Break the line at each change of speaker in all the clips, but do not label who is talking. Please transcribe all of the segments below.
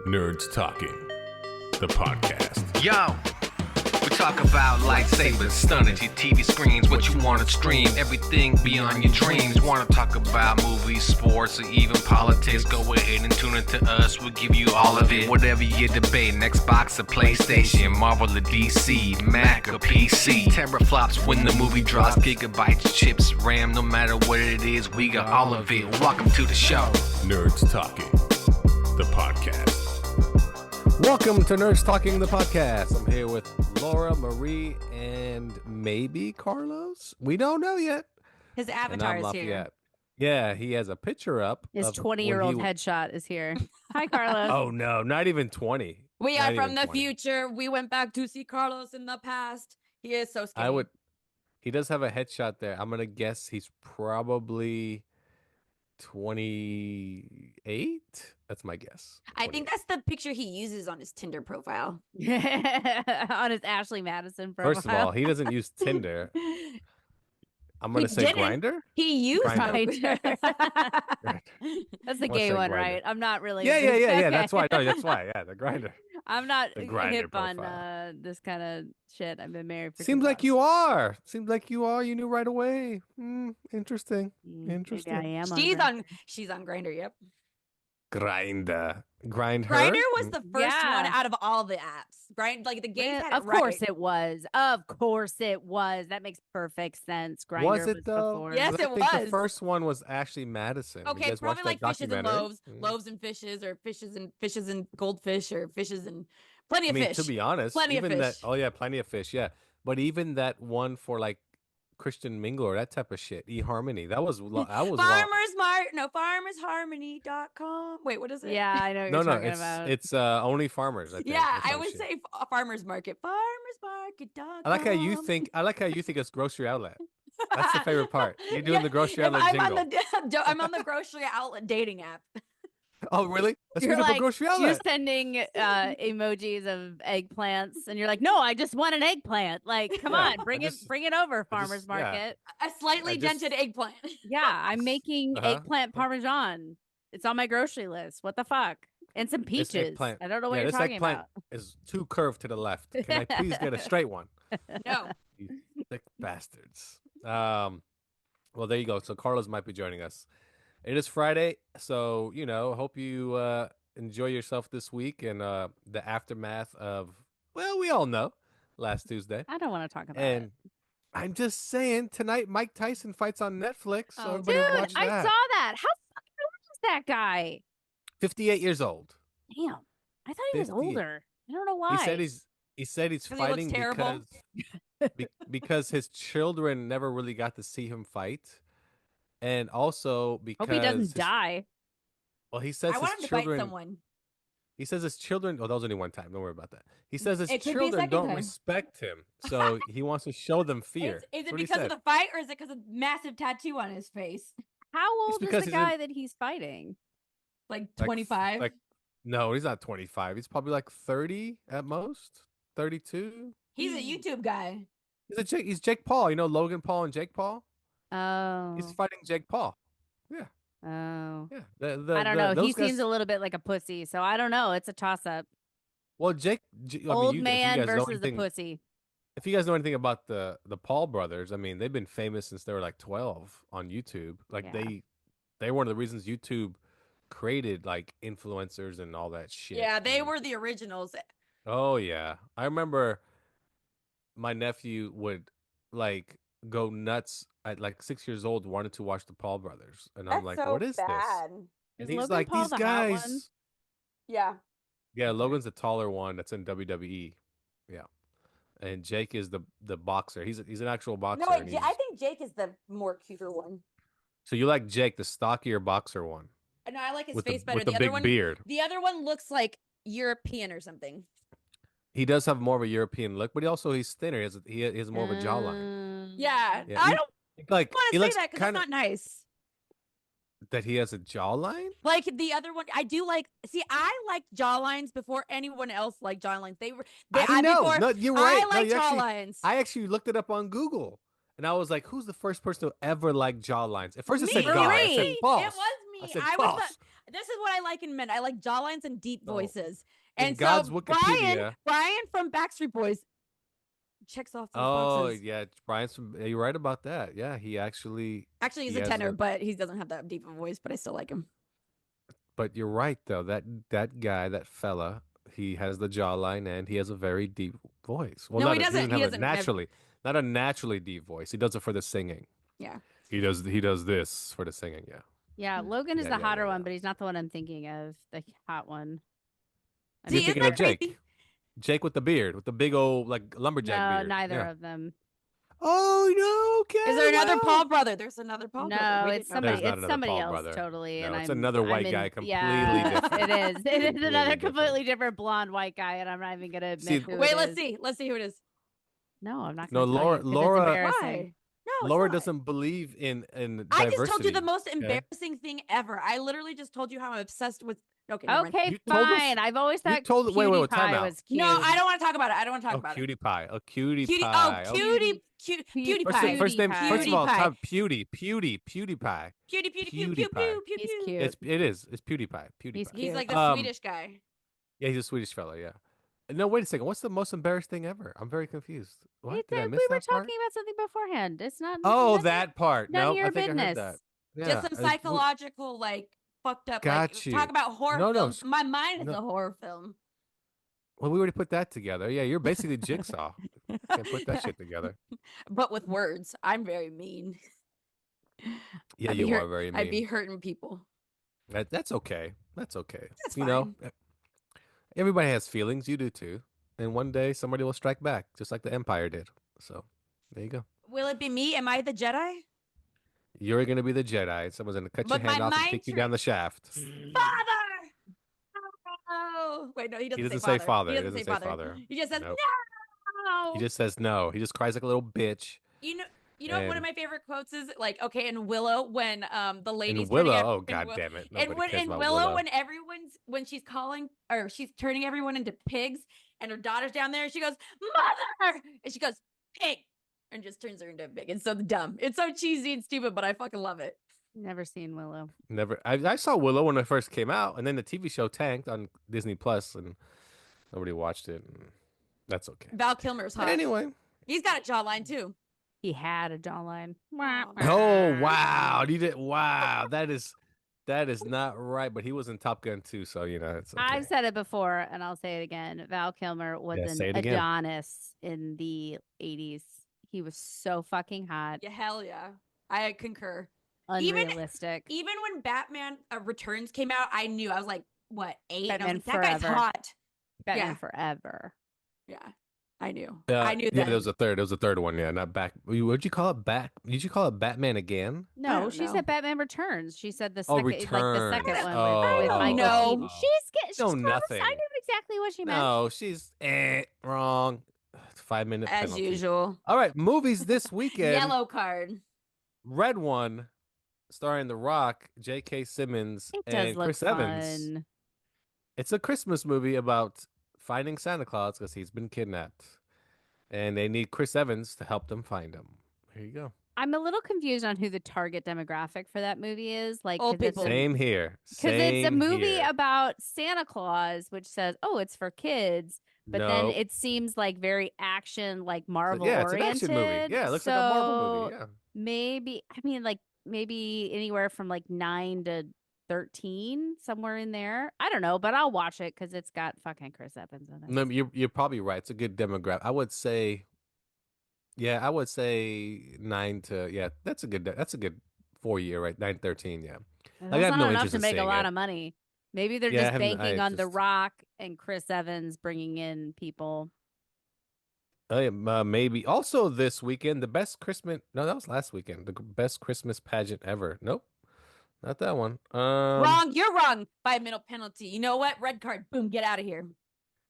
Nerds Talking, the podcast.
Yo, we talk about lightsabers, stunning your TV screens, what you want to stream, everything beyond your dreams. Want to talk about movies, sports, or even politics? Go ahead and tune into us. We'll give you all of it. Whatever you're debating, Xbox or PlayStation, Marvel or DC, Mac or PC. Teraflops when the movie drops, gigabytes, chips, RAM, no matter what it is, we got all of it. Welcome to the show.
Nerds Talking, the podcast.
Welcome to Nerds Talking, the podcast. I'm here with Laura, Marie, and maybe Carlos. We don't know yet.
His avatar is here.
Yeah, he has a picture up.
His 20-year-old headshot is here. Hi, Carlos.
Oh, no, not even 20.
We
Not
are from
even
the
20.
future. We went back to see Carlos in the past. He is so skinny.
He does have a headshot there. I'm going to guess he's probably 28. That's my guess.
I think that's the picture he uses on his Tinder profile.
On his Ashley Madison profile.
First of all, he doesn't use Tinder. I'm going to say Grindr.
He used
Grindr.
Grindr.
That's the
Wanna
gay
say
one,
Grindr.
right? I'm not really.
Yeah.
Okay.
That's why. No, that's why. Yeah, the Grindr.
I'm not
The Grindr
hip on
profile.
this kind of shit. I've been married for.
Seems
2
like
months.
you are. Seems like you are. You knew right away. Interesting.
Maybe
Interesting.
I am.
She's on Grindr. Yep.
Grind her.
Grindr was the first
Yeah.
one out of all the apps. Like the gays had it
Of course
right.
it was. Of course it was. That makes perfect sense. Grindr
Was it though?
before.
Yes,
I
it
think the
was.
first one was Ashley Madison. You
Okay,
guys
probably
watched
like
that
fishes and
documentary?
loaves and fishes, or fishes and goldfish, or fishes and plenty
I
of
mean,
fish.
to be honest,
Plenty of
even that.
fish.
Oh yeah, plenty of fish. Yeah, but even that one for like Christian Mingle or that type of shit, eHarmony. That was
Farmersharmony.com. Wait, what is it?
Yeah, I know what
No,
you're
no,
talking about.
it's only farmers. I think,
Yeah,
or
I
some
would
shit.
say farmers market. Farmersmarket.com.
I like how you think. I like how you think it's grocery outlet. That's the favorite part. You're doing the grocery
if
outlet
I'm
jingle.
I'm on the grocery outlet dating app.
Oh, really? Let's
You're
meet up at
like,
grocery
you're
outlet.
sending emojis of eggplants, and you're like, no, I just want an eggplant. Like, come
Yeah,
on, bring
I
it,
just-
bring it over,
I
farmers
just- yeah.
market.
A slightly
I just-
dented eggplant.
Yeah, I'm making
Uh-huh.
eggplant parmesan. It's on my grocery list. What the fuck? And some
This
peaches.
eggplant-
I don't know what
yeah,
you're
this
talking
eggplant
about.
is too curved to the left. Can I please get a straight one?
No.
You thick bastards. Well, there you go. So Carlos might be joining us. It is Friday, so hope you enjoy yourself this week and the aftermath of, well, we all know, last Tuesday.
I don't want to talk about
And
it.
I'm just saying, tonight Mike Tyson fights on Netflix. So
Oh,
everybody
Dude,
watch
I
that.
saw that. How fucking old is that guy?
58 years old.
Damn. I thought he was
58.
older. I don't know why.
He said he's
'Cause he looks
fighting
terrible.
because his children never really got to see him fight, and also because
Hope he doesn't
his-
die.
Well, he says
I want
his
him to fight
children.
someone.
He says his children. Oh, that was only one time. Don't worry about that. He says his
It could be a
children
second
don't
time.
respect him, so he wants to show them fear.
Is
That's
it
what he
because of
said.
the fight, or is it because of massive tattoo on his face?
How old is
because
the
he's in-
guy that he's fighting?
Like
Like,
25?
Like, no, he's not 25. He's probably like 30 at most, 32.
He's a YouTube guy.
He's Jake Paul. You know Logan Paul and Jake Paul.
Oh.
He's fighting Jake Paul.
Oh.
Yeah.
I don't know. He
those guys-
seems a little bit like a pussy, so I don't know. It's a toss up.
Well, I mean,
Old
if you
man
guys know
versus the
anything-
pussy.
If you guys know anything about the Paul brothers, I mean, they've been famous since they were like 12 on YouTube. Like
Yeah.
they were one of the reasons YouTube created like influencers and all that shit.
Yeah, they
And-
were the originals.
Oh yeah, I remember my nephew would like go nuts at like 6 years old, wanted to watch the Paul brothers, and I'm like, what is this? And
Is
he's
Logan
like,
Paul
these
the hot one?
guys.
Yeah.
Yeah, Logan's the taller one that's in WWE. Yeah, and Jake is the boxer. He's an actual boxer.
No, wait,
and
I
he's-
think Jake is the more cuter one.
So you like Jake, the stockier boxer one
No, I like his
with
face
the
better.
with the
The other
big
one,
beard.
the other one looks like European or something.
He does have more of a European look, but he's thinner. He has more of a jawline.
Yeah,
Yeah,
I
he-
don't
Like
want
he
to say
looks
that because
kind
that's
of
not nice.
that he has a jawline.
Like the other one, I do like. See, I like jawlines before anyone else liked jawlines.
I know.
Before,
No, you're right.
I
No,
like
you actually-
jawlines.
I actually looked it up on Google, and I was like, "Who's the first person to ever like jawlines?" At first, it
Me,
said God. I
me.
said false.
It was me.
I said
I was
false.
This is what I like in men. I like jawlines and deep
Oh.
voices.
In
And
God's
so
Wikipedia.
Brian from Backstreet Boys checks off those boxes.
Yeah, you're right about that. Yeah, he
Actually, he's
he
a
has
tenor, but he doesn't have that deep of a voice, but I still like him.
But you're right though. That guy, that fella, he has the jawline and he has a very deep voice. Well,
No,
not
he
a-
doesn't.
have
He
it
doesn't.
naturally, not a naturally deep voice. He does it for the singing.
Yeah.
He does this for the singing. Yeah.
Yeah, Logan is
Yeah,
the
yeah,
hotter
yeah,
one,
yeah.
but he's not the one I'm thinking of. The hot one. I
You're
See,
mean,
isn't
thinking of
that crazy?
Jake. Jake with the beard, with the big old like lumberjack
no,
beard.
neither
Yeah.
of them.
Oh no! Okay.
Is there another
well.
Paul brother? There's another Paul brother.
No,
We
it's
didn't know
somebody.
There's not
It's
another
somebody
Paul
else
brother.
totally.
No,
And
it's
I'm
another white
in,
guy, completely
yeah,
different.
It is. It is
Completely
another
different.
completely different blonde white guy, and I'm not even gonna admit who
Wait,
it
let's
is.
see. Let's see who it is.
No, I'm not
No,
gonna tell you 'cause
Laura-
it's embarrassing.
Why? No, it's
Laura
not.
doesn't believe in
I
diversity.
just told you the most
okay?
embarrassing thing ever. I literally just told you how I'm obsessed with. Okay, never mind.
Okay,
You told us-
fine. I've always
you
thought
told- wait,
Cutie
time
Pie
out.
was cute.
No, I don't want to talk about it. I don't want to talk
Oh,
about
cutie
it.
pie. A cutie
Cutie,
pie.
oh,
Okay.
cutie,
Cutie
First,
pie.
first name.
Cutie
First of
pie.
all, time, Pewdie pie.
Cutie, pew, pew,
Cutie
pew,
pie.
pew, pew,
He's
pew.
cute.
It's PewDiePie.
He's
PewDiePie.
cute.
He's like the
Um,
Swedish guy.
Yeah, he's a Swedish fella. Yeah. No, wait a second. What's the most embarrassing thing ever? I'm very confused. What did I miss
we were
that part?
talking about something beforehand. It's not.
Oh,
none-
that part.
none
No,
of your
I think I heard
business.
that. Yeah.
Just some psychological, like, fucked up.
Got
Like,
you.
talk about horror
No, no,
films. My mind is
no.
a horror film.
Well, we already put that together. Yeah, you're basically Jigsaw. Can't put that shit together.
But with words, I'm very mean.
Yeah,
I'd be
you
hurt-
are very mean.
I'd be hurting people.
That's okay. That's okay.
That's
You know,
fine.
everybody has feelings. You do too. And one day somebody will strike back, just like the Empire did. So there you go.
Will it be me? Am I the Jedi?
You're gonna be the Jedi. Someone's gonna cut
But
your hand
my
off and
mind
kick you
trick-
down the shaft.
Father! Oh, wait, no, he doesn't,
He doesn't say father.
He
He
doesn't say father. He just says
Nope.
no.
He just says no. He just cries like a little bitch.
You know, one of
And-
my favorite quotes is like, okay, in Willow when the lady's
And Willow,
turning
oh
in
god
Wi-
damn it.
and
Nobody
when
cares
in
about
Willow,
Willow.
when she's calling or she's turning everyone into pigs, and her daughter's down there, and she goes, "Mother," and she goes, "Pig," and just turns her into a pig. It's so dumb. It's so cheesy and stupid, but I fucking love it.
Never seen Willow.
Never. I saw Willow when it first came out, and then the TV show tanked on Disney Plus, and nobody watched it. And that's okay.
Val Kilmer's hot.
Anyway.
He's got a jawline too.
He had a jawline.
Oh wow! You did wow. That is not right. But he was in Top Gun too, so you know it's okay.
I've said it before, and I'll say it again. Val Kilmer was
Yeah, say
an
it again.
Adonis in the 80s. He was so fucking hot,
Yeah, hell yeah. I concur. Even-
unrealistic.
Even when Batman Returns came out, I knew. I was like, what, 8? And I was
Batman
like, that guy's
Forever.
hot.
Batman
yeah.
Forever.
Yeah, I knew.
Yeah,
I knew
Yeah,
that.
there was a third. There was a third one. Yeah, not back. What'd you call it? Back? Did you call it Batman again?
No,
don't
she
know.
said Batman Returns. She said the
Oh,
second, like the
Returns.
second one
Oh,
with
oh,
Michael
no.
Keaton. She's
No,
close.
nothing.
I knew exactly what she meant.
No, she's wrong. 5-minute
As
penalty.
usual.
All right, movies this weekend.
Yellow card.
Red One, starring The Rock, J.K. Simmons,
It does
and
look
Chris
fun.
Evans. It's a Christmas movie about finding Santa Claus because he's been kidnapped, and they need Chris Evans to help them find him. Here you go.
I'm a little confused on who the target demographic for that movie is. Like,
Old
'cause it's
people.
a-
Same here.
Because it's a
Same
movie
here.
about Santa Claus, which says, "Oh, it's for kids," but then
No.
it seems like very action, like Marvel
Yeah, it's an
oriented.
action movie. Yeah, it looks like a Marvel movie. Yeah.
Maybe I mean, like maybe anywhere from like 9 to 13, somewhere in there. I don't know, but I'll watch it because it's got fucking Chris Evans in it.
No, you're probably right. It's a good demographic. I would say 9 to That's a good 4-year, right? 9-13, yeah.
And
I
that's
have
not
no
enough
interest
to
in
make a
seeing
lot
it.
of money. Maybe they're
Yeah, I
just
haven't-
banking on The
just-
Rock and Chris Evans bringing in people.
Oh, yeah, maybe. Also this weekend, the best Christmas. No, that was last weekend. The best Christmas pageant ever. Nope, not that one.
Wrong. You're wrong. 5-minute penalty. You know what? Red card. Boom. Get out of here.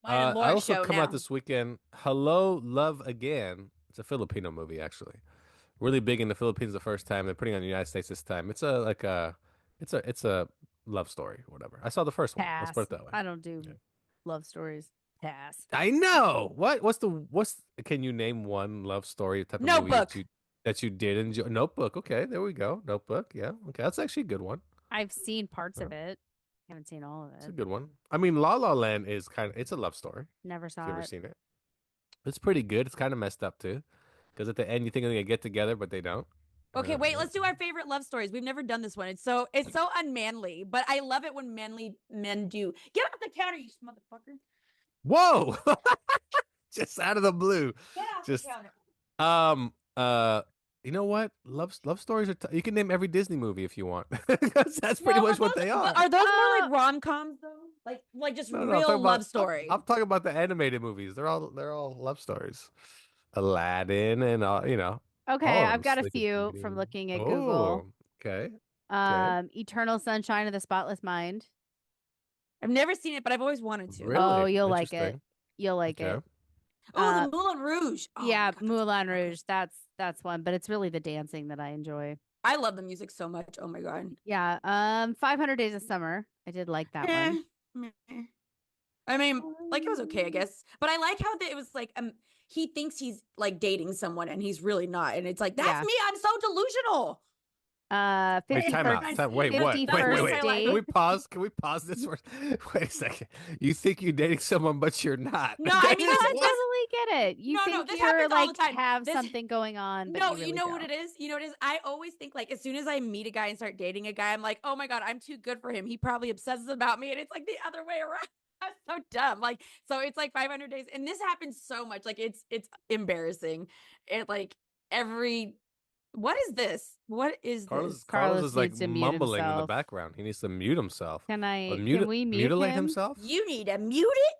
Mine and
I
Laura's
also
show
come
now.
out this weekend. Hello, Love Again. It's a Filipino movie, actually. Really big in the Philippines the first time. They're putting it on the United States this time. It's it's a love story, or whatever. I saw the first one. Let's
Pass.
put it that way.
I don't do
Yeah.
love stories. Pass.
I know. What's can you name one love story type of movie
Notebook.
that you did enjoy? Notebook. Okay, there we go. Notebook. Yeah. Okay, that's actually a good one.
I've seen parts of it. Haven't seen all of
It's a
it.
good one. I mean, La La Land is it's a love story.
Never
If you
saw
ever
it.
seen it, it's pretty good. It's kind of messed up too, because at the end you think they're gonna get together, but they don't.
Okay, wait, let's do our favorite love stories. We've never done this one. It's so unmanly, but I love it when manly men do. Get off the counter, you motherfucker.
Whoa! Just out of the blue.
Get off
Just
the counter.
um you know what? Love stories are. You can name every Disney movie if you want. 'Cause that's pretty much what they are.
Are those more like rom-coms though? Like just
No, I'm
real
talking
love
about.
story.
I'm talking about the animated movies. They're all love stories. Aladdin and
Okay,
all of
I've
them.
got a
Sleeping
few
Beauty.
from looking at Google.
Oh, okay. Okay.
Eternal Sunshine of the Spotless Mind.
I've never seen it, but I've always wanted to.
Really?
Oh, you'll like it.
Interesting.
You'll like
Okay.
it.
Oh, the Moulin Rouge. Oh,
Yeah,
my God, that's
Moulin
okay.
Rouge. That's one, but it's really the dancing that I enjoy.
I love the music so much. Oh my God.
Yeah. 500 Days of Summer. I did like that one.
Meh. I mean, like it was okay, I guess. But I like how it was like he thinks he's like dating someone and he's really not. And it's like, that's
Yeah.
me. I'm so delusional.
Wait,
51st,
time out. Wait, what? Wait,
51st
wait.
date.
Can we pause? Can we pause this for? Wait a second. You think you're dating someone, but you're not.
No, I mean,
No,
this
I
is
totally get it. You
No,
think
this
you're
happens all the
like
time.
have
This-
something going on, but
no,
you really
know what
don't.
it is? You know what it is? I always think like as soon as I meet a guy and start dating a guy, I'm like, oh my God, I'm too good for him. He probably obsesses about me. And it's like the other way around. I'm so dumb. Like, so it's like 500 days. And this happens so much. Like it's embarrassing. It like what is this? What is this?
Carlos is like
needs to mute
mumbling in the
himself.
background. He needs to mute himself.
Can
Or
we mute
mutilate
him?
himself?
You need to mute it?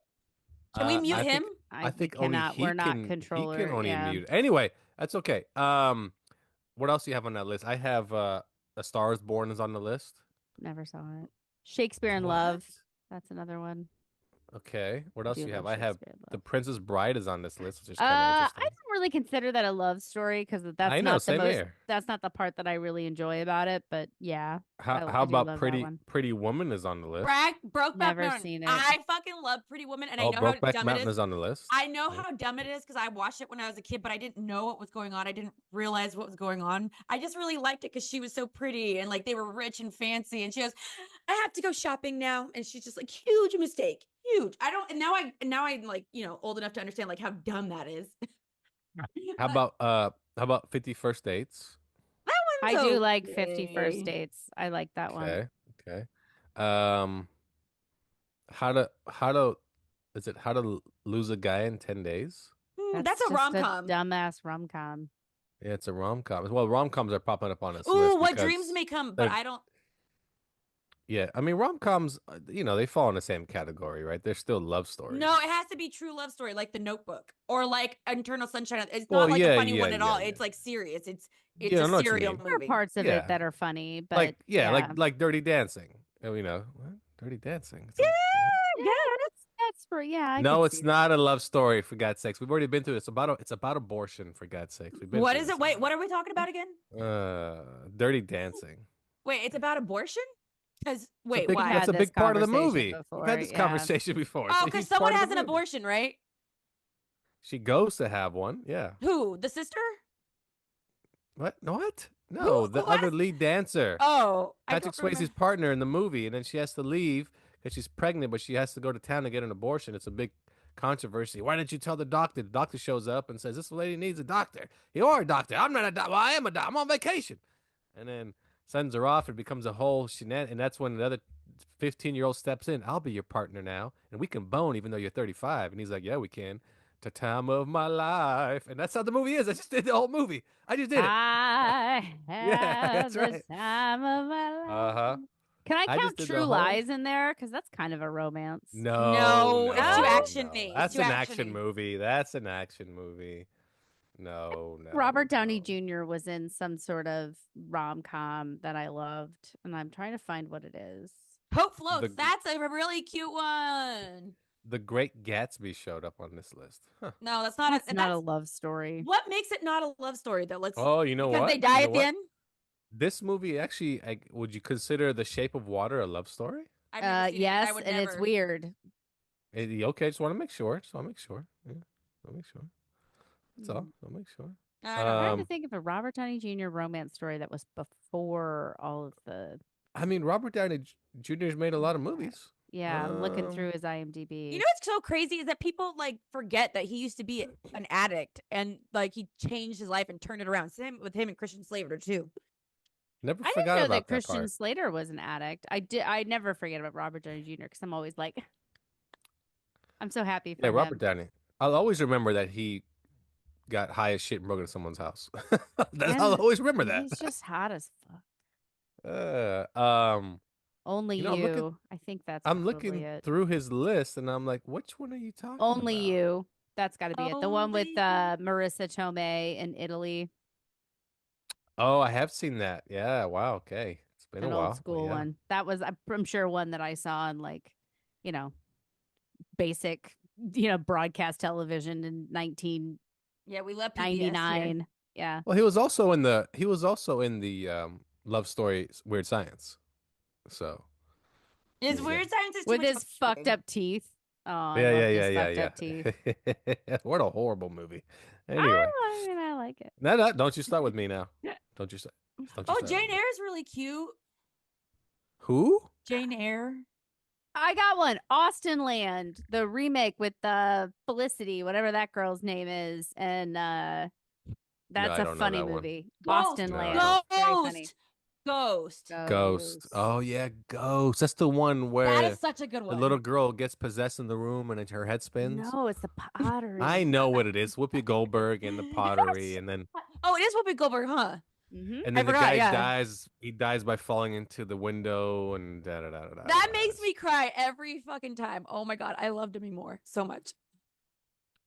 Can we mute
I
him?
think- I think only
cannot.
he
We're not
can.
controller.
He can only
yeah.
mute. Anyway, that's okay. What else do you have on that list? I have A Star Is Born is on the list.
Never saw it. Shakespeare in Love. That's another one.
Okay. What else do you have?
love
I have
Shakespeare in
The
Love.
Princess Bride is on this list, which is kind of
I
interesting.
don't really consider that a love story because that's
I know,
not the
same
most.
here.
That's not the part that I really enjoy about it. But yeah,
How
I do
about
love that
Pretty
one.
Pretty Woman is on the list?
Brokeback
Never
Mountain.
seen it.
I fucking love Pretty Woman, and I
Oh,
know how
Brokeback
dumb
Mountain
it is.
is on the list.
I know
Yeah.
how dumb it is because I watched it when I was a kid, but I didn't know what was going on. I didn't realize what was going on. I just really liked it because she was so pretty and like they were rich and fancy. And she goes, "I have to go shopping now," and she's just like, "Huge mistake, huge." I don't. And now I'm like old enough to understand like how dumb that is.
How about 50 First Dates?
That
I
one's
do like 50
okay.
First Dates. I like that one.
Okay. Okay. How to is it How to Lose a Guy in 10 Days?
That's a
just
rom com.
Dumbass rom com.
Yeah, it's a rom-com. Well, rom-coms are popping up on this list.
Ooh, What
because
Dreams May Come, but
they're-
I don't.
Yeah, I mean rom-coms, they fall in the same category, right? They're still love stories.
No, it has to be true love story, like The Notebook or like Eternal Sunshine. It's
Well,
not like
yeah,
a funny
yeah,
one at
yeah,
all.
yeah.
It's like serious. It's
Yeah, I
a
know what you
serial
mean.
There are
movie.
parts of
Yeah.
it that are funny, but
like
yeah,
like Dirty Dancing. What? Dirty Dancing. It's
yeah, that's for I
No,
could
it's
see
not a love story, for God's sakes. We've already been through this. It's about abortion, for God's sakes. We've been
What
through
is
this
it? Wait,
already.
what are we talking about again?
Dirty Dancing.
Wait, it's about abortion? Because
It's a
wait,
big-
why?
That's a
Had
big
this
part of the
conversation
movie.
before,
We've had this
yeah.
conversation before. It's
Oh,
a
because
huge
someone
part
has
of the
an
movie.
abortion, right?
She goes to have one. Yeah.
Who? The sister?
What? What? No, the
who
other
has-
lead dancer.
Oh, I
Patrick
don't remember.
Swayze's partner in the movie, and then she has to leave because she's pregnant, but she has to go to town to get an abortion. It's a big controversy. Why didn't you tell the doctor? The doctor shows up and says, "This lady needs a doctor." You are a doctor. I'm not a doctor. Well, I am a doctor. I'm on vacation. And then sends her off. It becomes a whole shenanigan. And that's when another 15-year-old steps in. "I'll be your partner now, and we can bone even though you're 35." And he's like, "Yeah, we can." "The time of my life." And that's how the movie is. I just did the whole movie. I just did it.
I have
that's
the
right.
time of my life.
Uh-huh.
Can I
I just
count
did the
True
whole-
Lies in there? Because that's kind of a romance.
No,
it's too action-y. It's
That's
too
an
action-y.
action movie. That's an action movie. No.
Robert Downey
no.
Jr. was in some sort of rom com that I loved, and I'm trying to find what it is.
Hope Floats.
The-
That's a really cute one.
The Great Gatsby showed up on this list. Huh.
No, that's not.
That's not a love story.
What makes it not a love story though? Let's.
Oh, you know
because
what?
they die
You
at
know
the
what?
end.
This movie actually, would you consider The Shape of Water a love story?
I've never seen it. I
Yes,
would
and it's
never.
weird.
Okay, just want to make sure. Yeah, I'll make sure. That's all.
Mm.
I'll make sure.
I don't know.
I'm trying to
Um,
think of a Robert Downey Jr. romance story that was before all of the.
I mean, Robert Downey Jr.'s made a lot of movies.
Yeah, I'm looking through his IMDb.
You know what's so crazy is that people like forget that he used to be an addict and like he changed his life and turned it around. Same with him and Christian Slater too.
Never
I didn't
forgot
know
about
that
that
Christian
part.
Slater was an addict. I never forget about Robert Downey Jr. because I'm always like, I'm so happy for
Yeah,
him.
Robert Downey. I'll always remember that he got high as shit and broke into someone's house. I'll
And
always remember that.
He's just hot as fuck.
Uh, um,
Only
you know,
you. I think that's
I'm
probably
looking
it.
through his list, and I'm like, which one are you talking
Only
about?
you. That's got to be it. The one with
Only
Marissa Tomei in Italy.
Oh, I have seen that. Yeah. Wow. Okay. It's been a
An
while.
old
but
school
yeah.
one. That was, I'm sure, one that I saw on like, you know, basic, broadcast television in
Yeah, we love PBS here.
1999. Yeah.
Well, he was also in the Love Story Weird Science. So
His
there you go.
Weird Science is too
With
much
his
of a
fucked
shame.
up teeth. Oh, I
Yeah,
loved
yeah,
his
yeah,
fucked
yeah,
up teeth.
yeah. What a horrible movie.
I,
Anyway,
I mean, I like it.
no, don't you start with me now. Don't you start. Don't you
Oh,
start with
Jane
me.
Eyre is really cute.
Who?
Jane Eyre.
I got one. Austin Land, the remake with Felicity, whatever that girl's name is, and
No,
that's
I
a
don't know
funny
that one.
movie.
Ghost.
Boston
No, I
Land,
don't.
very funny.
Ghost.
Ghost. Oh yeah, Ghost. That's the one
That
where
is such a good
the
one.
little girl gets possessed in the room and her head spins.
No, it's the pottery.
I know what it is. Whoopi Goldberg and the pottery, and then
Oh, it is Whoopi Goldberg, huh?
Mm-hmm.
and
I
then the
forgot,
guy
yeah.
dies. He dies by falling into the window and da da da da da.
That makes me cry every fucking time. Oh my god, I love Demi Moore so much.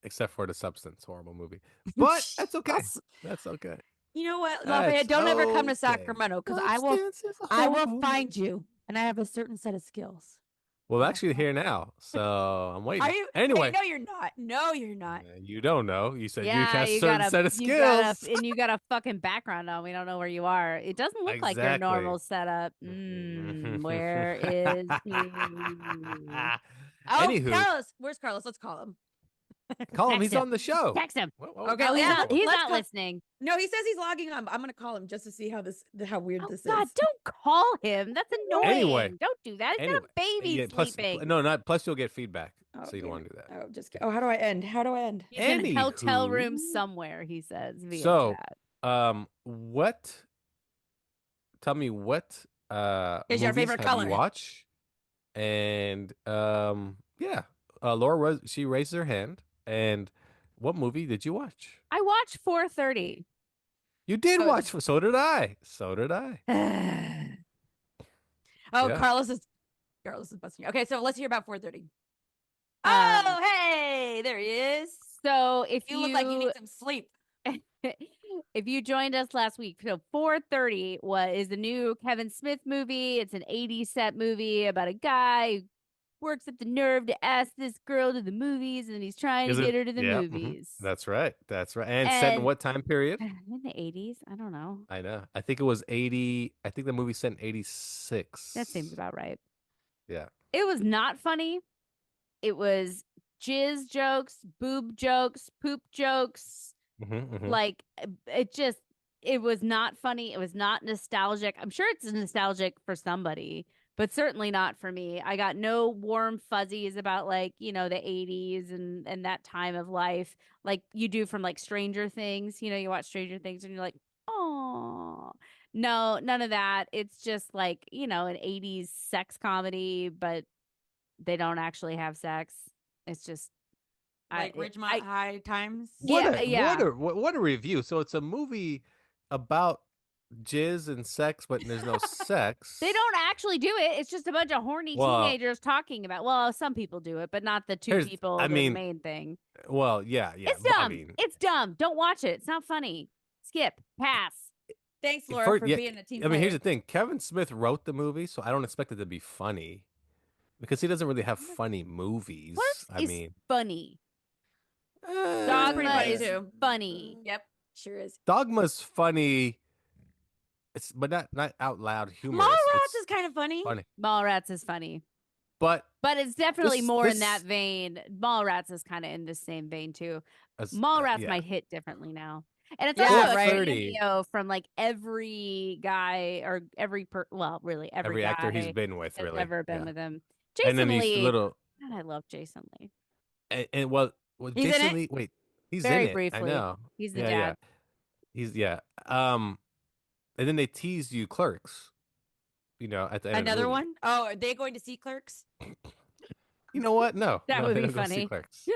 Except for the Substance, horrible movie. But that's okay. That's okay.
You know what,
That's
Lafayette? Don't ever come to
okay.
Sacramento because I will find you, and I have a certain set of skills.
Well, actually, here now, so I'm waiting.
Are you?
Anyway,
Hey, no, you're not. No, you're not.
you don't know. You said you
Yeah,
have a
you
certain
got
set of
you got
skills.
and you got a fucking background on. We don't know where you are. It doesn't look like your
Exactly.
normal setup. Where is he?
Oh,
Anywho,
Carlos. Where's Carlos? Let's call him.
call him.
Text
He's
him.
on the show.
Text him.
Okay,
Oh, he's
yeah,
not. He's
let's
not
call-
listening.
No, he says he's logging on. But I'm gonna call him just to see how weird
Oh
this
God!
is.
Don't call him. That's annoying.
Anyway.
Don't do that. He's got a baby
Yeah, plus,
sleeping.
no, not plus you'll get feedback,
Oh,
so you don't
yeah.
want to do that.
Oh, how do I end? How do I end?
He's in a hotel
Anywho.
room somewhere. He says via
So,
chat.
what? Tell me what
Is your
movies
favorite
have
color?
you watched? And yeah, Laura she raised her hand. And what movie did you watch?
I watched 4:30.
You did
Oh,
watch. So did I. So did I.
Oh,
Yeah.
Carlos is busting. Okay, so let's hear about 4:30.
Um,
Oh, hey, there he is.
So if
You look like you need some sleep.
if you joined us last week, so 4:30 is the new Kevin Smith movie. It's an 80s set movie about a guy who works up the nerve to ask this girl to the movies, and he's trying to get her to the
Yeah,
movies.
That's right. That's right. And set in
And-
what time period?
In the 80s, I don't know.
I know. I think it was 80. I think the movie set in 86.
That seems about right.
Yeah.
It was not funny. It was jizz jokes, boob jokes, poop jokes. Like it was not funny. It was not nostalgic. I'm sure it's nostalgic for somebody, but certainly not for me. I got no warm fuzzies about like, the 80s and that time of life like you do from like Stranger Things. You watch Stranger Things and you're like, oh, no, none of that. It's just like, an 80s sex comedy, but they don't actually have sex. It's just
Like Ridgemont High Times.
What a review. So it's a movie about jizz and sex, but there's no sex.
They don't actually do it. It's just a bunch of horny teenagers talking about. Well, some people do it, but not the two people. The main thing.
Well, yeah.
It's dumb. It's dumb. Don't watch it. It's not funny. Skip. Pass.
Thanks, Laura, for being a team player.
Here's the thing. Kevin Smith wrote the movie, so I don't expect it to be funny because he doesn't really have funny movies.
What is funny? Dogma is funny.
Yep, sure is.
Dogma's funny. But not out loud humorous.
Mallrats is kind of funny.
Mallrats is funny.
But
it's definitely more in that vein. Mallrats is kind of in the same vein too. Mallrats might hit differently now. And it's
Yeah,
also a
right.
cameo from like every guy or really every
actor he's
guy
been with,
that's
really.
ever been
Yeah.
with him.
And then
Jason
he's
Lee.
little.
God, I love Jason Lee.
And
He's in
Jason
it?
Lee. Wait, he's
Very
in it. I
briefly.
know.
He's the
Yeah, yeah.
dad.
He's and then they teased you Clerks. At the end of the
Another
movie.
one? Oh, are they going to see Clerks?
You know what? No,
That
no,
would
they
be
don't go see
funny.
Clerks.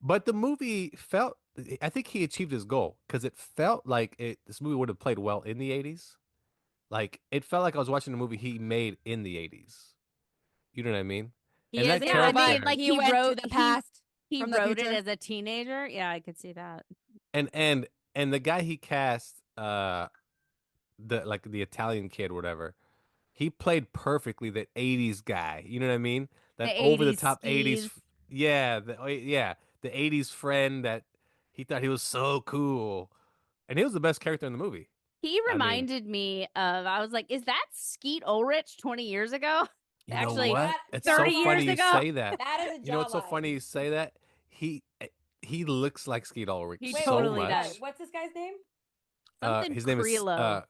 But the movie felt. I think he achieved his goal because it felt like this movie would have played well in the '80s. Like it felt like I was watching a movie he made in the '80s. You know what I mean?
He
And
is
that
in
Yeah, I
it, but
mean,
character,
like
he went to the past
he
from the
wrote it
future.
as a teenager. Yeah, I could see that.
and the guy he cast, the Italian kid, whatever. He played perfectly the '80s guy. You know what I mean? That
The
over the
80s
top '80s.
skis.
Yeah, the '80s friend that he thought he was so cool, and he was the best character in the movie.
He
I mean,
reminded me of, I was like, is that Skeet Ulrich 20 years ago?
you know
Actually,
what? It's
30
so
years
funny you
ago?
say that.
That is a
You know what's so
jawline.
funny you say that? He looks like Skeet Ulrich
He
so
totally
much.
does.
What's this guy's name?
Something
His name is
Crelo.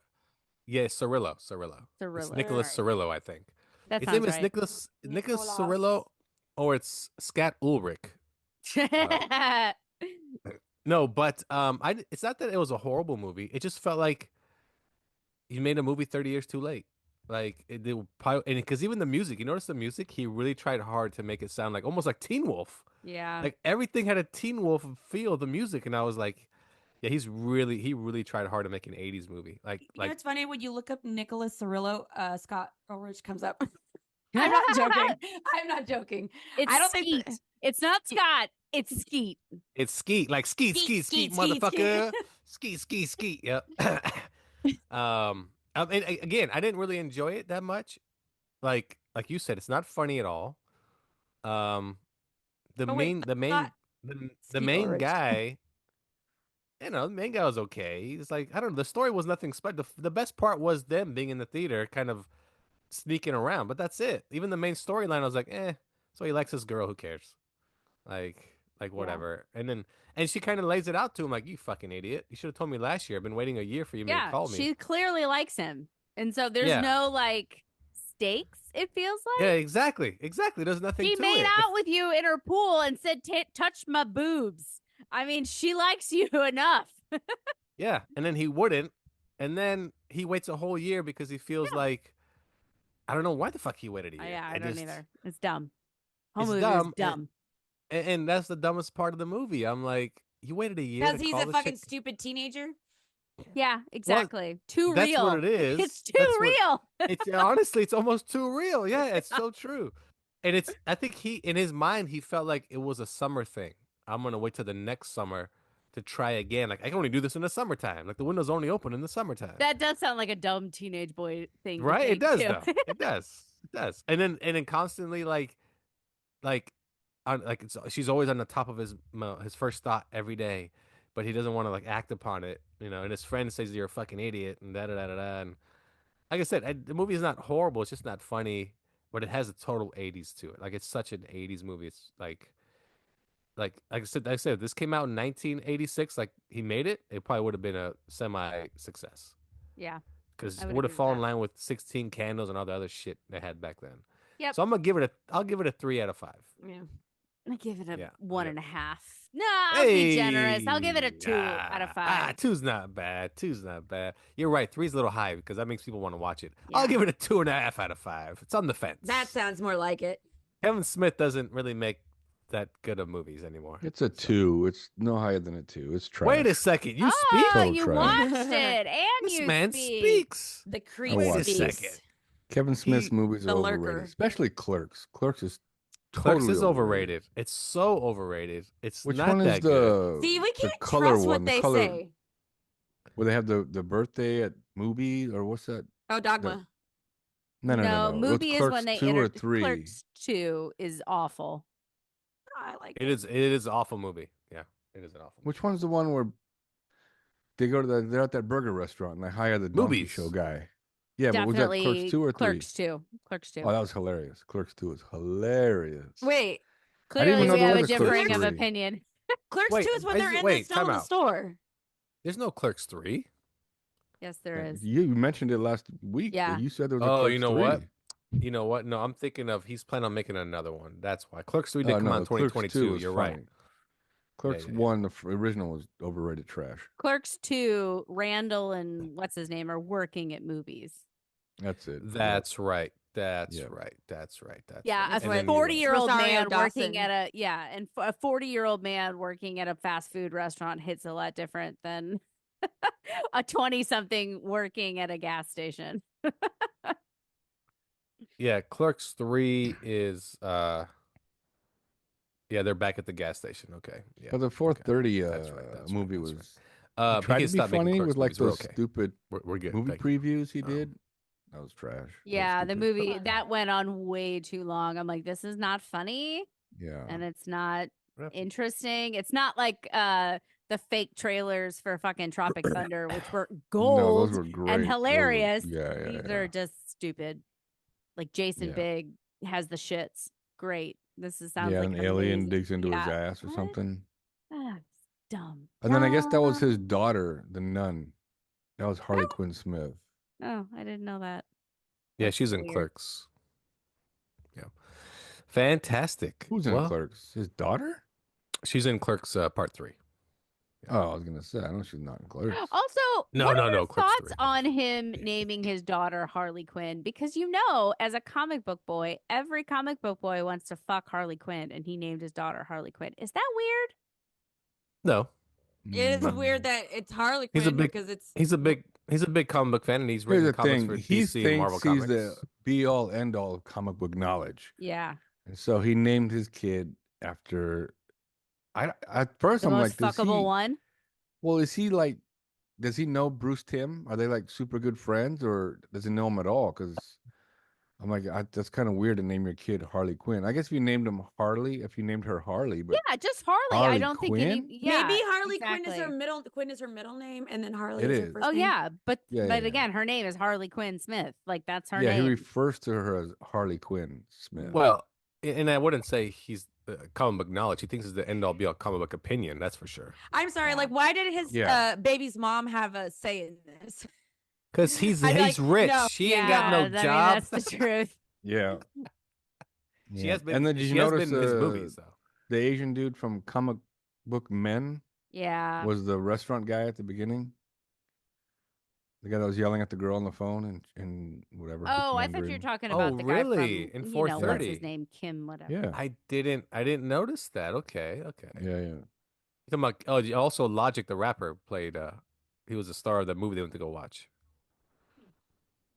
yeah, Cirillo. It's
Cirillo.
Nicholas Cirillo, I think.
That
His
sounds
name is
right.
Nicholas
Nicolas.
Cirillo, or it's Scat Ulrich. No, but it's not that it was a horrible movie. It just felt like you made a movie 30 years too late. Like and because even the music, you notice the music, he really tried hard to make it sound like almost like Teen Wolf.
Yeah.
Like everything had a Teen Wolf feel, the music, and I was like, yeah, he really tried hard to make an '80s movie.
You know, it's funny when you look up Nicholas Cirillo, Scott Ulrich comes up. I'm not joking.
It's
I don't
Skeet.
think
It's not Scott. It's Skeet.
It's Skeet, like Skeet, motherfucker, Skeet. Yep. And again, I didn't really enjoy it that much. Like you said, it's not funny at all. Um, the
Oh, wait,
main the main
Scott
the
Skeet
main
Ulrich.
guy, the main guy was okay. He's like, I don't know, the story was nothing special. The best part was them being in the theater, kind of sneaking around, but that's it. Even the main storyline, I was like, so he likes this girl, who cares? Like whatever. And she kind of lays it out to him like, you fucking idiot. You should have told me last year. I've been waiting a year for you to
Yeah,
call me.
she clearly likes him. And so there's
Yeah.
no like stakes, it feels like.
Yeah, exactly. There's nothing
She
to
made
it.
out with you in her pool and said, touch my boobs. I mean, she likes you enough.
Yeah, and then he wouldn't, and then he waits a whole year because he feels like, I don't know why the fuck he waited a year.
Yeah, I don't either. It's dumb. Whole
It's
movie
dumb,
is dumb.
And that's the dumbest part of the movie. I'm like, you waited a year
Because
to
he's
call
a
this
fucking
chick?
stupid teenager.
Yeah, exactly. Too
That's
real.
what it is.
It's too
That's what-
real.
It's honestly, it's almost too real. Yeah, it's so true. And I think in his mind, he felt like it was a summer thing. I'm gonna wait till the next summer to try again. Like, I can only do this in the summertime. Like, the window's only open in the summertime.
That does sound like a dumb teenage boy thing.
Right?
To
It does,
think,
though.
too.
It does. And then constantly like she's always on the top of his first thought every day, but he doesn't want to like act upon it. And his friend says you're a fucking idiot and da da da da da. And like I said, the movie is not horrible. It's just not funny, but it has a total '80s to it. Like, it's such an '80s movie. It's like I said, this came out in 1986. Like, he made it, it probably would have been a semi success
Yeah.
because
I
it
would
would have
agree with
fallen in
that.
line with 16 Candles and all the other shit they had back then.
Yep.
So I'll give it a 3 out of 5.
Yeah.
I give it a
Yeah,
1.5. No, I'll be generous. I'll give it a
Hey,
2 out of 5.
2's not bad. 2's not bad. You're right. 3's a little high because that makes people want to watch it.
Yeah.
I'll give it a 2.5 out of 5. It's on the fence.
That sounds more like it.
Kevin Smith doesn't really make that good of movies anymore.
It's a 2. It's no higher than a 2. It's trash.
Wait a second. You
Oh,
speak?
Total
you
trash.
watched it, and
This
you
man
speak.
speaks.
The
I
creep
watched
Wait a
it.
second.
Kevin Smith's
He-
movies
The
are
Lurker.
overrated, especially Clerks. Clerks is
Clerks
totally
is overrated. It's so overrated. It's
Which
not
one
that
is
good.
See, we
the
can't
color
trust what
one?
they
the color,
say.
Where they have the birthday at movie or what's that?
Oh, Dogma.
No.
movie is when they
2 or
entered
3.
Clerks 2 is awful.
Oh, I like
It is an awful movie. Yeah, it is an awful movie.
Which one's the one where they go to they're at that burger restaurant and they hire the donkey
Movies.
show guy? Yeah, but was that
Definitely
Clerks 2 or 3?
Clerks 2. Clerks 2.
Oh, that was hilarious. Clerks 2 was hilarious.
Wait,
I didn't
Clearly,
even know
we
there
have a
was a Clerks
differing of
3.
opinion.
Clerks
Wait,
2 is when they're in
wait,
the still in
time
the
out.
store.
There's no Clerks 3.
Yes, there is.
You mentioned it last week.
Yeah.
You said there was a
Oh,
Clerks
you know
3.
what? You know what? No, I'm thinking of he's planning on making another one. That's why. Clerks 3 did come out in
No, Clerks 2
2022.
was
You're
funny.
right.
Clerks
yeah.
1, the original, was overrated trash.
Clerks 2, Randall and what's his name are working at movies.
That's it.
That's right. That's
Yep.
right. That's right. That's
Yeah,
right.
That's
a
what-
40-year-old
Rosario
man working
Dawson.
at a 40-year-old man working at a fast food restaurant hits a lot different than a 20-something working at a gas station.
Yeah, Clerks 3 is yeah, they're back at the gas station. Okay. Yeah.
But the 430
That's right. That's
movie
right.
was.
He
He tried
can
to be
stop making
funny
Clerks
with like
movies. We're
those
okay.
stupid
We're good.
movie
Thank you.
previews he did. That was trash. That was
Yeah, the
stupid.
movie that went on way too long. I'm like, this is not funny
Yeah.
and it's not
Yep.
interesting. It's not like the fake trailers for fucking Tropic Thunder, which were
No,
gold
those were great.
and
Those were-
hilarious.
yeah, yeah,
These
yeah.
are just stupid. Like Jason
Yeah.
Bigg has the shits. Great. This sounds
Yeah,
like
an
an
alien
amazing-
digs into his
Yeah.
ass or
What?
something.
Ah, it's dumb.
And then I guess that was his
Dumb.
daughter, the nun. That was Harley Quinn Smith.
Oh, I didn't know that.
Yeah,
That's
she's in
weird.
Clerks. Yeah. Fantastic.
Who's in
Well,
Clerks? His daughter?
She's in Clerks Part 3.
Oh, I was gonna say. I know she's not in Clerks.
Also,
No,
what
no,
are
no,
your
Clerks
thoughts
3.
on him naming his daughter Harley Quinn? Because as a comic book boy, every comic book boy wants to fuck Harley Quinn, and he named his daughter Harley Quinn. Is that weird?
No.
It is
Mm.
weird that it's Harley Quinn
He's a big
because it's
He's a big comic book fan, and he's
Here's
written
the
comics
thing.
for
He
DC and Marvel
thinks he's
Comics.
the be all end all of comic book knowledge,
Yeah,
and so he named his kid after. At first
the
I'm
most
like,
fuckable one.
Well, is he like? Does he know Bruce Timm? Are they like super good friends, or does he know him at all? Because I'm like, that's kind of weird to name your kid Harley Quinn. I guess if you named him Harley, if you named her Harley, but
Yeah, just Harley. I
Harley
don't think
Quinn?
yeah,
maybe Harley
exactly.
Quinn is her middle name, and then Harley
It
is
is.
her first
Oh
name.
yeah, but
Yeah.
again, her name is Harley Quinn Smith. Like that's her
yeah,
name.
he refers to her as Harley Quinn Smith.
Well, and I wouldn't say he's comic book knowledge. He thinks it's the end all be all comic book opinion. That's for sure.
I'm sorry.
Yeah.
Like, why did his
Yeah.
baby's mom have a say in this?
Because he's
I'd be
he's
like,
rich.
no,
She ain't got no
I mean,
job.
that's the truth.
Yeah.
She has been.
And then did
she
you
has
notice
been in his movies though.
the Asian dude from Comic Book Men
Yeah.
was the restaurant guy at the beginning? The guy that was yelling at the girl on the phone and whatever.
Oh, I thought you were
Mandarin.
talking
Oh,
about the
really?
guy from
In
what's
430?
his name, Kim, whatever.
Yeah.
I didn't notice that. Okay.
Yeah, yeah.
You talking about, also Logic the rapper played. He was a star of the movie they went to go watch.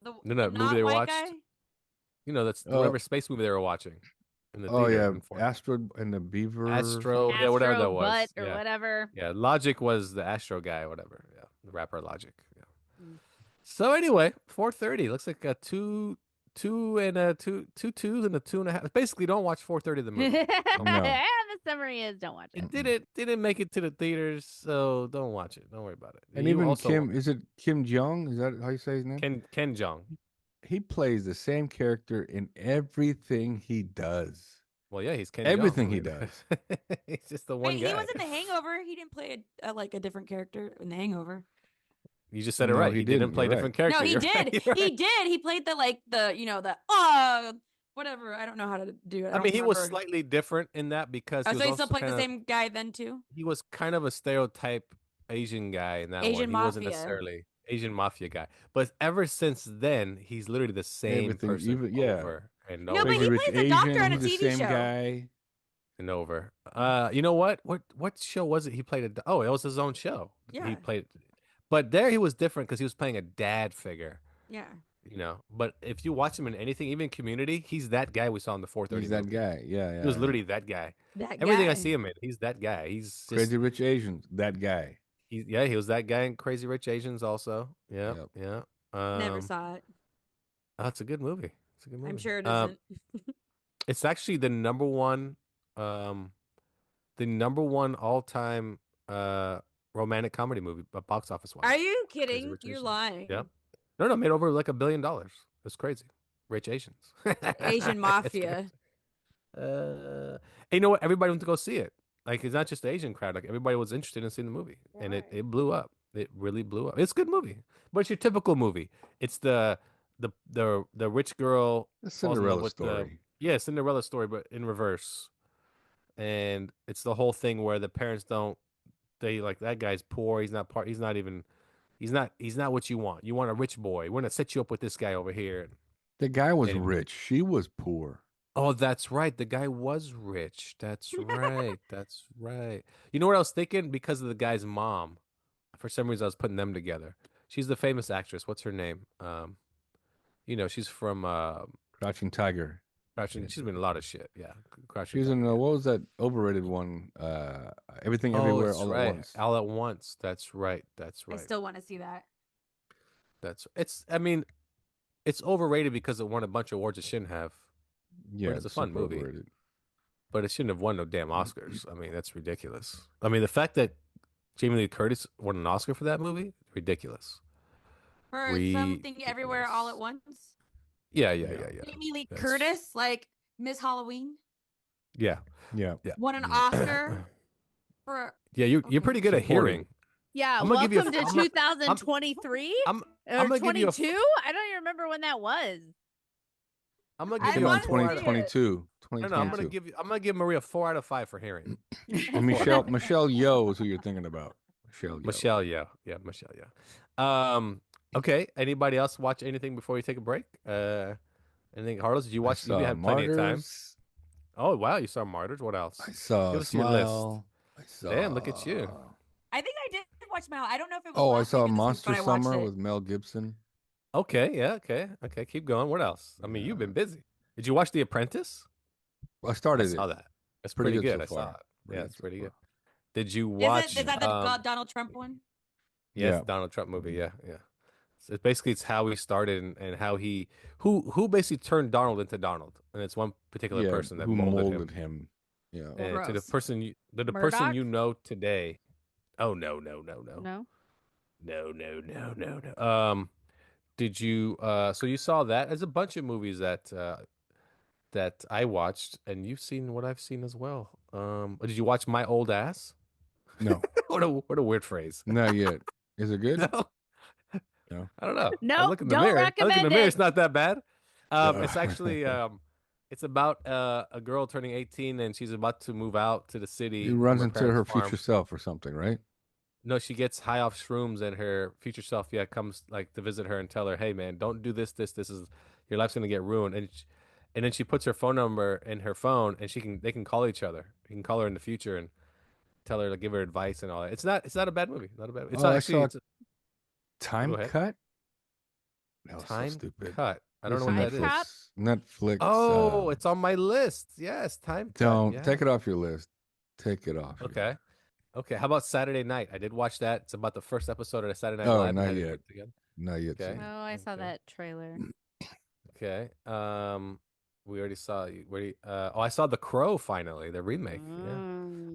The
No, movie
not
they
white
watched?
guy?
You know, that's
Oh.
whatever space movie they were watching in the
Oh
theater.
yeah,
in 430.
Astro and the Beaver.
Astro,
something?
yeah, whatever that
Astro
was.
Butt or
Yeah.
whatever.
Yeah, Logic was the Astro guy, or whatever. Yeah, the rapper Logic. Yeah.
Mm.
So anyway, 430 looks like a two and a two twos and a 2.5. Basically, don't watch 430 the movie.
The summary is don't watch it.
It didn't make it to the theaters, so don't watch it. Don't worry about it.
And
You
even
also-
Kim, is it Kim Jong? Is that how you say his name?
Ken Jeong.
He plays the same character in everything he does.
Well, yeah, he's Ken.
Everything
Jeong.
he does.
He's just the one
Wait,
guy.
he was in The Hangover. He didn't play like a different character in The Hangover.
You just said it
No,
right.
he
He didn't
didn't.
play a
You're
different
right.
character.
No, he
You're
did.
right. You're
He
right.
did. He played the whatever. I don't know how to do it.
I mean, he was
remember.
slightly different in that because
Oh,
he
so
was
he still
also
played the
kinda-
same guy then too.
He was kind of a stereotype Asian guy in that
Asian
one. He wasn't
mafia.
necessarily Asian mafia guy. But ever since then, he's literally the same
Everything,
person
even- yeah.
over and
No,
over
but he
Crazy Rich
plays a doctor
Asian,
on a
he's the
TV
same
show.
guy.
and over. You know what? What show was it? He played it. Oh, it was his own show.
Yeah.
He played, but there he was different because he was playing a dad figure.
Yeah.
You know, but if you watch him in anything, even Community, he's that guy we saw in the 430.
He's that
movie.
guy. Yeah, yeah.
He was
yeah.
literally that guy.
That
Everything I
guy.
see him in, he's that guy. He's just,
Crazy Rich Asians. That guy.
he was that guy in Crazy Rich Asians also. Yeah,
Yep.
yeah.
Never saw it.
Oh, it's a good movie. It's a good movie.
I'm sure it isn't.
It's actually the number one all-time romantic comedy movie, box office wise.
Are you
Crazy
kidding?
Rich
You're
Asians.
lying.
Yep. No, made over like $1 billion. It's crazy. Rich Asians.
Asian
It's
mafia.
crazy. And you know what? Everybody went to go see it. Like it's not just the Asian crowd. Like everybody was interested in seeing the movie, and it blew up. It really blew up. It's a good movie, but it's your typical movie. It's the rich girl
The
falls in love
Cinderella
with the
story.
Cinderella story, but in reverse. And it's the whole thing where the parents don't they like that guy's poor. He's not even he's not what you want. You want a rich boy. We're gonna set you up with this guy over here.
The guy was
And
rich. She was poor.
oh, that's right. The guy was rich. That's right. That's right. You know what I was thinking? Because of the guy's mom. For some reason, I was putting them together. She's the famous actress. What's her name? She's from
Crouching Tiger.
Crouching. She's been in a lot of shit. Yeah,
She
Crouching
was in
Tiger.
what was that overrated one? Everything,
Oh,
Everywhere,
that's
All
right.
at Once.
All at once. That's right. That's
I
right.
still want to see that.
I mean, it's overrated because it won a bunch of awards it shouldn't have.
Yeah,
it's a fun
super
movie.
overrated.
But it shouldn't have won no damn Oscars. I mean, that's ridiculous. I mean, the fact that Jamie Lee Curtis won an Oscar for that movie, ridiculous.
For something everywhere all at once.
Yeah.
Jamie Lee Curtis, like Miss Halloween,
Yeah.
won an Oscar for.
Yeah, you're pretty good at hearing.
Yeah,
I'm gonna give you
welcome to 2023
I'm
or
gonna give you
22. I don't even remember when that was.
I'm gonna
I
give
Came
you a
out
wanna
in
4 out of
2022.
No, I'm gonna give Maria 4 out of 5 for hearing.
And Michelle Yeoh is who you're thinking about. Michelle Yeoh.
Michelle, yeah, Michelle, yeah. Okay. Anybody else watch anything before we take a break? Anything, Carlos? Did you watch? You had plenty of time.
Martyrs.
Oh wow, you saw Martyrs. What else?
I saw
Give us your list.
Smile. I saw.
Damn, look at you.
I think I did watch Smile. I don't know if it was.
Oh, I
last
saw
week or this week,
Monster
but I watched
Summer
it.
with Mel Gibson.
Okay, yeah, okay. Keep going. What else? I mean, you've been busy. Did you watch The Apprentice?
I started
I saw
it.
that. It's pretty good.
so
I saw
far.
it. Yeah, it's pretty good.
far.
Did you watch?
Is that the Donald Trump one?
Yes,
Yeah.
Donald Trump movie. Yeah. So it's how he started and how he who basically turned Donald into Donald, and it's one particular person that
who
molded him.
Yeah.
And to the
Gross.
person the person
Murdoch?
you know today. Oh no.
No.
No. Did you so you saw that? There's a bunch of movies that I watched, and you've seen what I've seen as well. Did you watch My Old Ass?
No.
What a weird phrase.
Not yet. Is it good?
No.
No.
I don't know.
No,
I look in the
don't
mirror. I look in the
recommend
mirror.
it.
It's not that bad.
Yeah.
It's actually it's about a girl turning 18 and she's about to move out to the city.
He
from
runs into her
parents' farm.
future self or something, right?
No, she gets high off shrooms and her future self, comes like to visit her and tell her, "Hey, man, don't do this. This is your life's gonna get ruined." And then she puts her phone number in her phone, and they can call each other. You can call her in the future and tell her to give her advice and all that. It's not a bad movie. Not a bad. It's not actually.
Time
Go ahead.
Cut. That was
Time
so stupid.
Cut. I don't know
It's
what
a
that is.
Cut?
Netflix.
Oh, it's on my list. Yes, Time Cut.
Don't
yeah.
take it off your list. Take it off.
Okay. How about Saturday Night? I did watch that. It's about the first episode of the Saturday Night
Oh,
Live.
not
I had it
yet.
put together.
Not yet.
Okay.
Oh, I saw that trailer.
Okay. We already saw. I saw The Crow finally, the remake.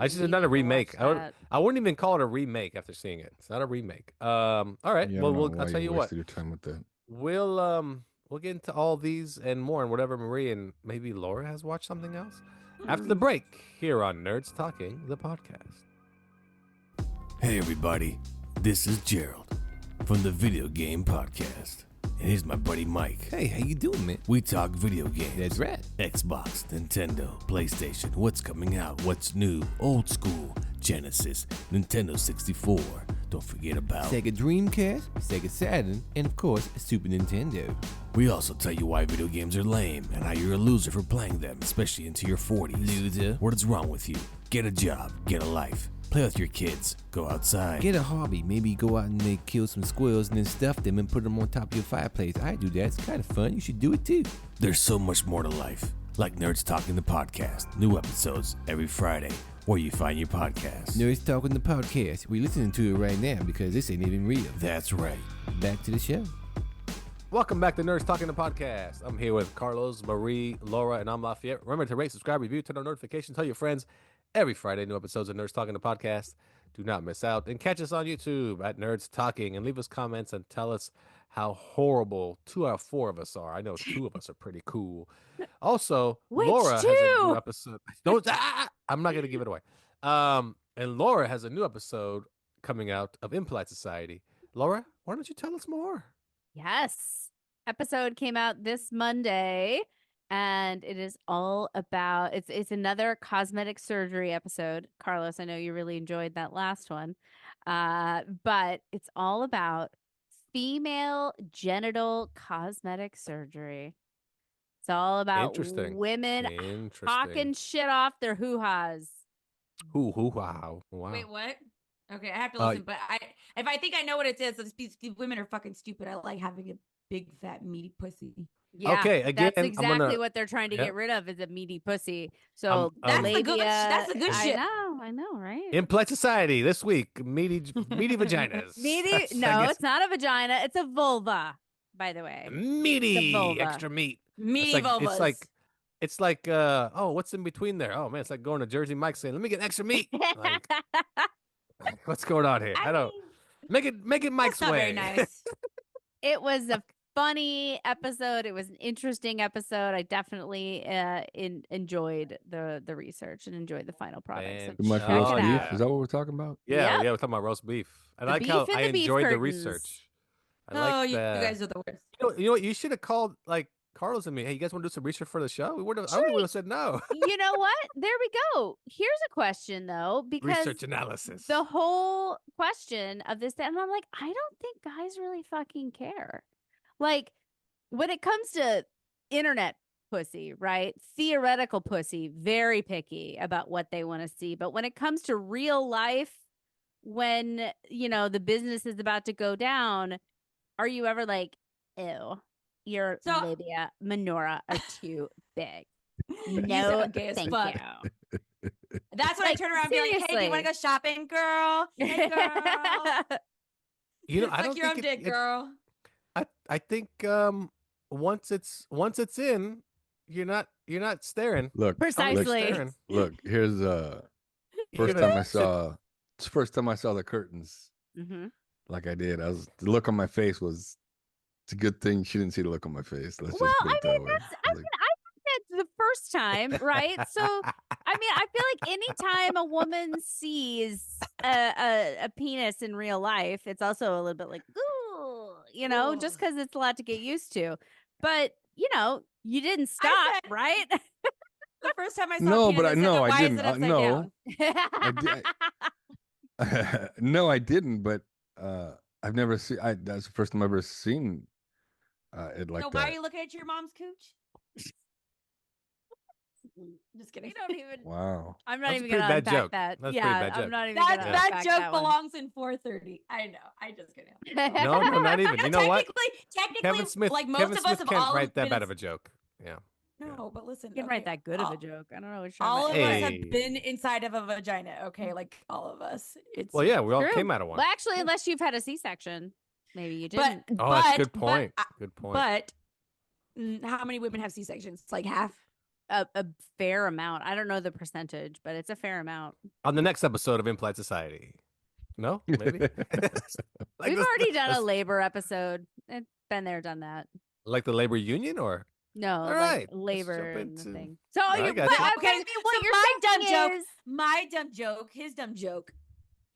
I just did not a remake. I wouldn't even call it a remake after seeing it. It's not a remake. All right.
Yeah,
Well,
why
I'll tell you what.
wasted your time with that.
We'll get into all these and more, and whatever Marie and maybe Laura has watched something else after the break here on Nerds Talking, the podcast.
Hey everybody, this is Gerald from the Video Game Podcast. And here's my buddy Mike.
Hey, how you doing, man?
We talk video games.
That's right.
Xbox, Nintendo, PlayStation, what's coming out, what's new, old school, Genesis, Nintendo 64. Don't forget about
Sega Dreamcast, Sega Saturn, and of course, Super Nintendo.
We also tell you why video games are lame and how you're a loser for playing them, especially into your 40s.
Loser.
What is wrong with you? Get a job, get a life, play with your kids, go outside.
Get a hobby. Maybe go out and kill some squirrels and then stuff them and put them on top of your fireplace. I do that. It's kind of fun. You should do it too.
There's so much more to life. Like Nerds Talking the Podcast. New episodes every Friday, where you find your podcasts.
Nerds Talking the Podcast. We're listening to it right now because this ain't even real.
That's right.
Back to the show.
Welcome back to Nerds Talking the Podcast. I'm here with Carlos, Marie, Laura, and I'm Lafayette. Remember to rate, subscribe, review, turn on notifications, tell your friends. Every Friday, new episodes of Nerds Talking the Podcast. Do not miss out. And catch us on YouTube at Nerds Talking and leave us comments and tell us how horrible 2 out of 4 of us are. I know 2 of us are pretty cool. Also,
Which
Laura has a new
2?
episode. I'm not going to give it away. And Laura has a new episode coming out of Impolite Society. Laura, why don't you tell us more?
Yes. Episode came out this Monday, and it is all about it's another cosmetic surgery episode. Carlos, I know you really enjoyed that last one. But it's all about female genital cosmetic surgery. It's all about
Interesting.
women
Interesting.
hawking shit off their hoo-has.
Wow.
Wait, what? Okay, I have to listen, but if I think I know what it is, these women are fucking stupid. I like having a big fat meaty pussy.
Yeah,
Okay, again,
that's
I'm
exactly
gonna-
what they're trying to
Yep.
get rid of is a meaty pussy. So
That's
I'm-
the good.
labia,
That's the good shit.
I know, right?
Impolite Society this week. Meaty vaginas.
Meaty?
That's, I
No,
guess,
it's not a vagina. It's a vulva, by the way.
meaty.
vulva.
Extra meat.
Meaty vulvas.
It's like oh, what's in between there? Oh man, it's like going to Jersey Mike saying, "Let me get extra meat." Like, what's going on here? I don't make it Mike's
That's not
way.
very nice.
It was a funny episode. It was an interesting episode. I definitely enjoyed the research and enjoyed the final product. So
Too much
check
roast
it
beef?
out.
Is that what we're talking about?
Yeah,
Yep.
we're talking about roast beef. I
The
like how
beef and
I
the beef
enjoyed the
curtains.
research. I
Oh,
like
you
the.
guys are the worst.
You know what? You should have called like Carlos and me. Hey, you guys want to do some research for the show? We would have. I
Sure.
would have said no.
You know what? There we go. Here's a question though, because
Research analysis.
the whole question of this, and I'm like, I don't think guys really fucking care. Like when it comes to internet pussy, right? Theoretical pussy, very picky about what they want to see. But when it comes to real life, when the business is about to go down, are you ever like, ew, your
So-
labia minora are too big?
You
No,
sound gay as
thank
fuck.
you.
That's when I
Like,
turn around and be like, "Hey, do you want to go shopping, girl? Hey, girl.
You know, I
Suck
don't
your own
think
dick, girl."
I think once it's in, you're not staring.
Look,
Precisely.
Staring.
look. Here's
You're
first
gonna
time I
sit-
saw. It's the first time I saw the curtains.
Mm-hmm.
Like I did. The look on my face was. It's a good thing she didn't see the look on my face. Let's
Well,
just put
I
it
mean,
that way.
I think that's the first time, right? So, I mean, I feel like anytime a woman sees a penis in real life, it's also a little bit like, ooh, just because it's a lot to get used to. But you didn't stop,
said-
right?
The first time I saw
No,
penis,
but
I said,
no, I
"Why is
didn't.
it upside
No.
down?"
No, I didn't. But I've never seen. That's the first time I've ever seen it like
So
that.
why are you looking at your mom's cooch? Just kidding.
You don't even.
Wow.
I'm not
That's a
even
pretty
gonna
bad
unpack
joke.
that.
That's a
Yeah,
pretty bad
I'm
joke.
not even
That
gonna
that
unpack
joke
that one.
belongs in 4:30. I know. I just kidding.
No, not even. You know what?
Technically,
Kevin Smith.
like most
Kevin
of
Smith
us have
can't
all
write that
been
bad of a joke. Yeah.
No, but listen,
You can
okay,
write that good of
all-
a joke. I don't know what you're
All of
talking about.
us
Hey.
have been inside of a vagina. Okay, like all of us. It's
Well, yeah, we all
True.
came out of one.
Well, actually, unless you've had a C-section, maybe you
but
didn't.
Oh, that's a
but-
good
but-
point. Good point.
But how many women have C-sections? It's like half.
A fair amount. I don't know the percentage, but it's a fair amount.
On the next episode of Implied Society. No, maybe. Like
We've
this-
already done a
this-
labor episode. Been there, done that.
like the labor union, or
No,
All
like
right, let's
labor
jump
and the
into-
thing. So
I
you,
got
but
you.
I'm
Okay,
gonna be what
so
you're
my dumb
saying
joke-
is.
My dumb joke, his dumb joke.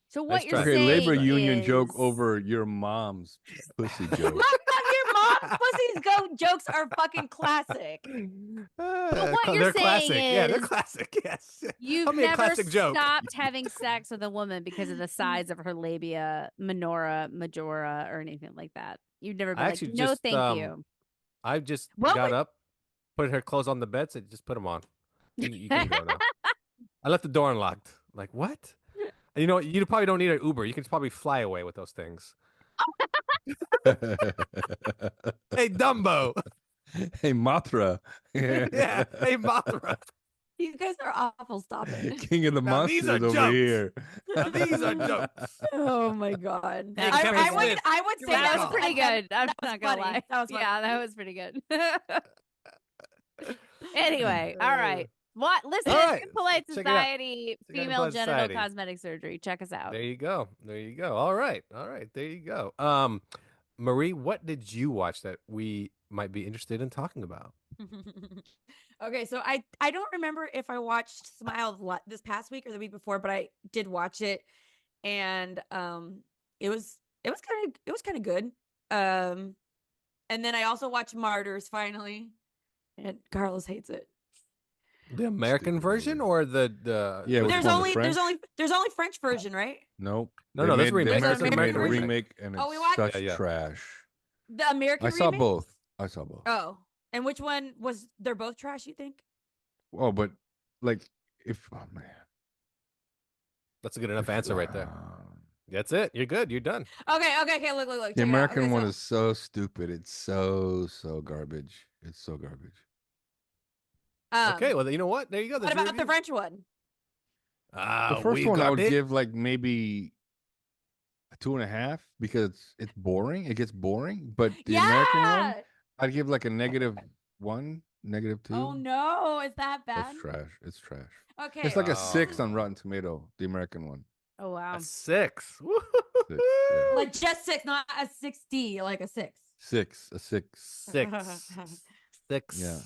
So
Nice
what you're
try.
Okay,
saying
labor union joke
is-
over your mom's pussy joke.
Your mom's pussy's jokes are fucking classic.
what you're
they're classic.
saying
Yeah, they're
is
classic. Yes.
You've
Tell me a
never
classic joke.
stopped having sex with a woman because of the size of her labia, minora, majora, or anything like that. You've never been
I
like,
actually
no,
just,
thank you.
I just
What
got
would-
up, put her clothes on the bed, said, just put them on. You can go now. I left the door unlocked. Like, what? And you know what? You probably don't need an Uber. You can probably fly away with those things. Hey, Dumbo.
Hey, Mothra.
Yeah. Hey, Mothra.
You guys are awful. Stop it.
King of the
Now, these
monsters
are
over
jokes.
here.
Now, these are jokes.
Oh my god.
Hey,
I,
Kevin
I would
Smith.
I would say
That was
Wow.
pretty good. I'm
that was
not gonna
funny.
lie.
That was
Yeah,
funny.
that was pretty good. Anyway, all right. What? Listen,
All right,
Polite
check it out.
Society,
Check out
female
Impolite
genital
Society.
cosmetic surgery. Check us out.
There you go. There you go. All right. All right. There you go. Marie, what did you watch that we might be interested in talking about?
Okay, so I don't remember if I watched Smile this past week or the week before, but I did watch it. and it was kind of good. And then I also watched Martyrs finally, and Carlos hates it.
The American
Stupid
version
movie.
or the
Yeah, which
There's
one, the
only
French?
there's only French version, right?
Nope.
No, there's
The
remake.
There's an
American made a
American version?
remake, and
Oh, we
it's
watched-
such
Yeah, yeah.
trash.
The American
I saw
remake?
both. I saw both.
Oh, and which one was? They're both trash. You think?
Oh, but like, oh man,
That's a good enough
If-
answer right there. That's it. You're good. You're done.
Okay. Look.
The
check it out.
American
Okay,
one
so-
is so stupid. It's so garbage. It's so garbage.
Okay, well, you know what? There you go.
What
There's your
about the
review.
French one?
The first one I would give like maybe a 2.5 because it's boring. It gets boring. But the American one, I'd give like a -1, -2.
Oh no, is that bad?
That's trash. It's trash.
Okay.
It's like a
Oh.
6 on Rotten Tomato. The American one.
Oh wow.
A 6.
6, yeah.
Like just 6, not a 60, like a 6.
6, a 6.
6.
Yeah.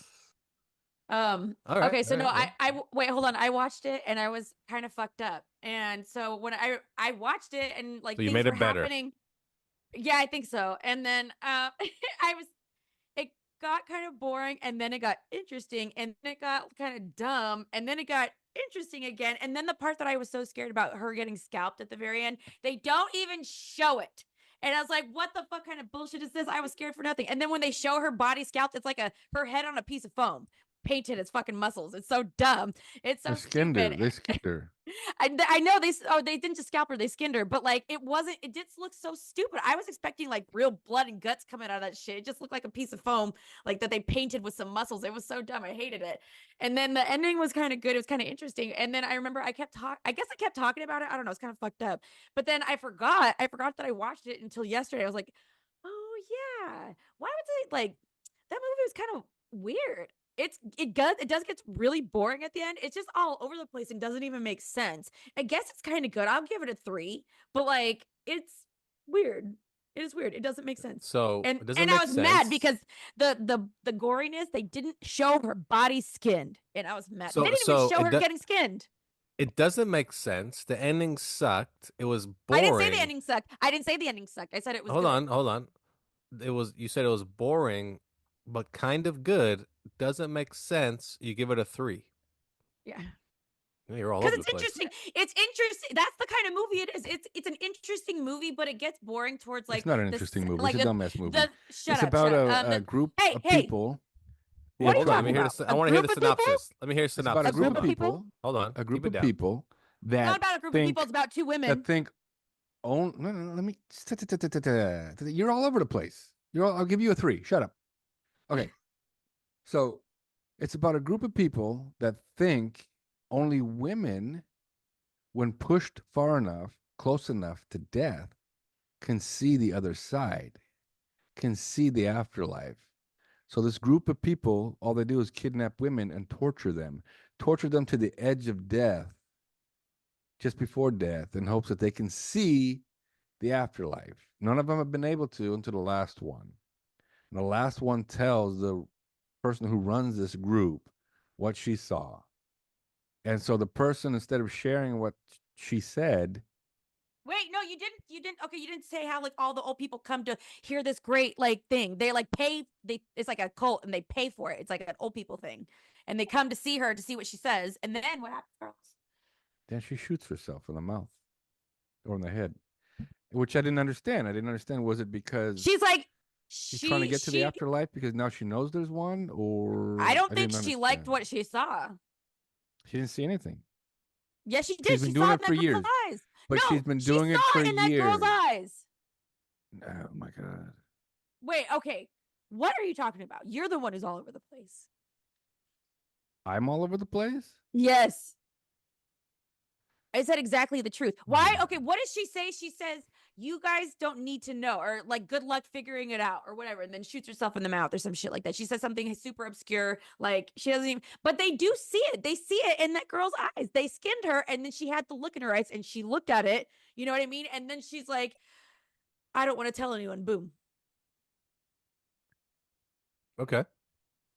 All right,
Okay, so
all
no,
right,
I wait, hold on. I watched it and I was kind of fucked up. And so when I watched it and like
So you
things
made it
were
better.
happening. Yeah, I think so. And then it got kind of boring and then it got interesting and then it got kind of dumb and then it got interesting again. And then the part that I was so scared about her getting scalped at the very end, they don't even show it. And I was like, what the fuck kind of bullshit is this? I was scared for nothing. And then when they show her body scalped, it's like her head on a piece of foam, painted as fucking muscles. It's so dumb. It's so
They skinned her.
stupid.
They skinned her.
I know they didn't just scalp her, they skinned her, but like it did look so stupid. I was expecting like real blood and guts coming out of that shit. It just looked like a piece of foam, like that they painted with some muscles. It was so dumb. I hated it. And then the ending was kind of good. It was kind of interesting. And then I remember I kept talking about it. I don't know, it's kind of fucked up. But then I forgot that I watched it until yesterday. I was like, oh yeah. Why would they like that movie was kind of weird. It does get really boring at the end. It's just all over the place and doesn't even make sense. I guess it's kind of good. I'll give it a 3, but like it's weird. It is weird. It doesn't make sense.
So
And
it doesn't
and
make
I was
sense.
mad because the goriness, they didn't show her body skinned, and I was mad.
So-
They didn't
so
even show
it
her
do-
getting skinned.
It doesn't make sense. The ending sucked. It was boring.
I didn't say the ending sucked. I said it was.
Hold
good.
on. You said it was boring, but kind of good. Doesn't make sense. You give it a 3.
Yeah.
You're all
Because
over
it's
the place.
interesting. It's interesting. That's the kind of movie it is. It's an interesting movie, but it gets boring towards like.
It's not an
the
interesting
s-
movie.
Like
It's a
the-
dumbass movie.
Shut
It's
up.
about
shut up.
a group
hey,
of
hey.
people.
Yeah,
What are
hold
you
on. Let me
talking
hear
about?
the.
A
I want to hear the
group of people?
synopsis. Let me hear a
It's about
synopsis.
a group
group
of
of people?
people.
Hold on.
A group
Keep
of
it down.
people that
Not about a group of people. It's about 2 women.
that think. Oh no! Let me. You're all over the place. I'll give you a 3. Shut up. Okay. So, it's about a group of people that think only women, when pushed far enough, close enough to death, can see the other side, can see the afterlife. So this group of people, all they do is kidnap women and torture them to the edge of death, just before death, in hopes that they can see the afterlife. None of them have been able to until the last one. And the last one tells the person who runs this group what she saw. And so the person, instead of sharing what she said,
Wait, no, you didn't. Okay, you didn't say how like all the old people come to hear this great like thing. They like pay. It's like a cult, and they pay for it. It's like an old people thing, and they come to see her to see what she says. And then what happens, girls?
then she shoots herself in the mouth or in the head, which I didn't understand. Was it because
She's like,
she's trying to get to the afterlife because now she knows there's one, or
I don't think
didn't
she liked
understand.
what she saw.
She didn't see anything.
Yes, she did.
She's been
she
doing
saw
it for
in that girl's
years.
eyes.
But
No,
she's been
she
doing it
saw
for
in that girl's
years.
eyes.
Oh my god.
Wait, okay. What are you talking about? You're the one who's all over the place.
I'm all over the place?
Yes. I said exactly the truth. Why? Okay, what does she say? She says, you guys don't need to know, or like, good luck figuring it out, or whatever, and then shoots herself in the mouth or some shit like that. She says something super obscure, like she doesn't even, but they do see it. They see it in that girl's eyes. They skinned her, and then she had the look in her eyes, and she looked at it. You know what I mean? And then she's like, I don't want to tell anyone. Boom.
Okay.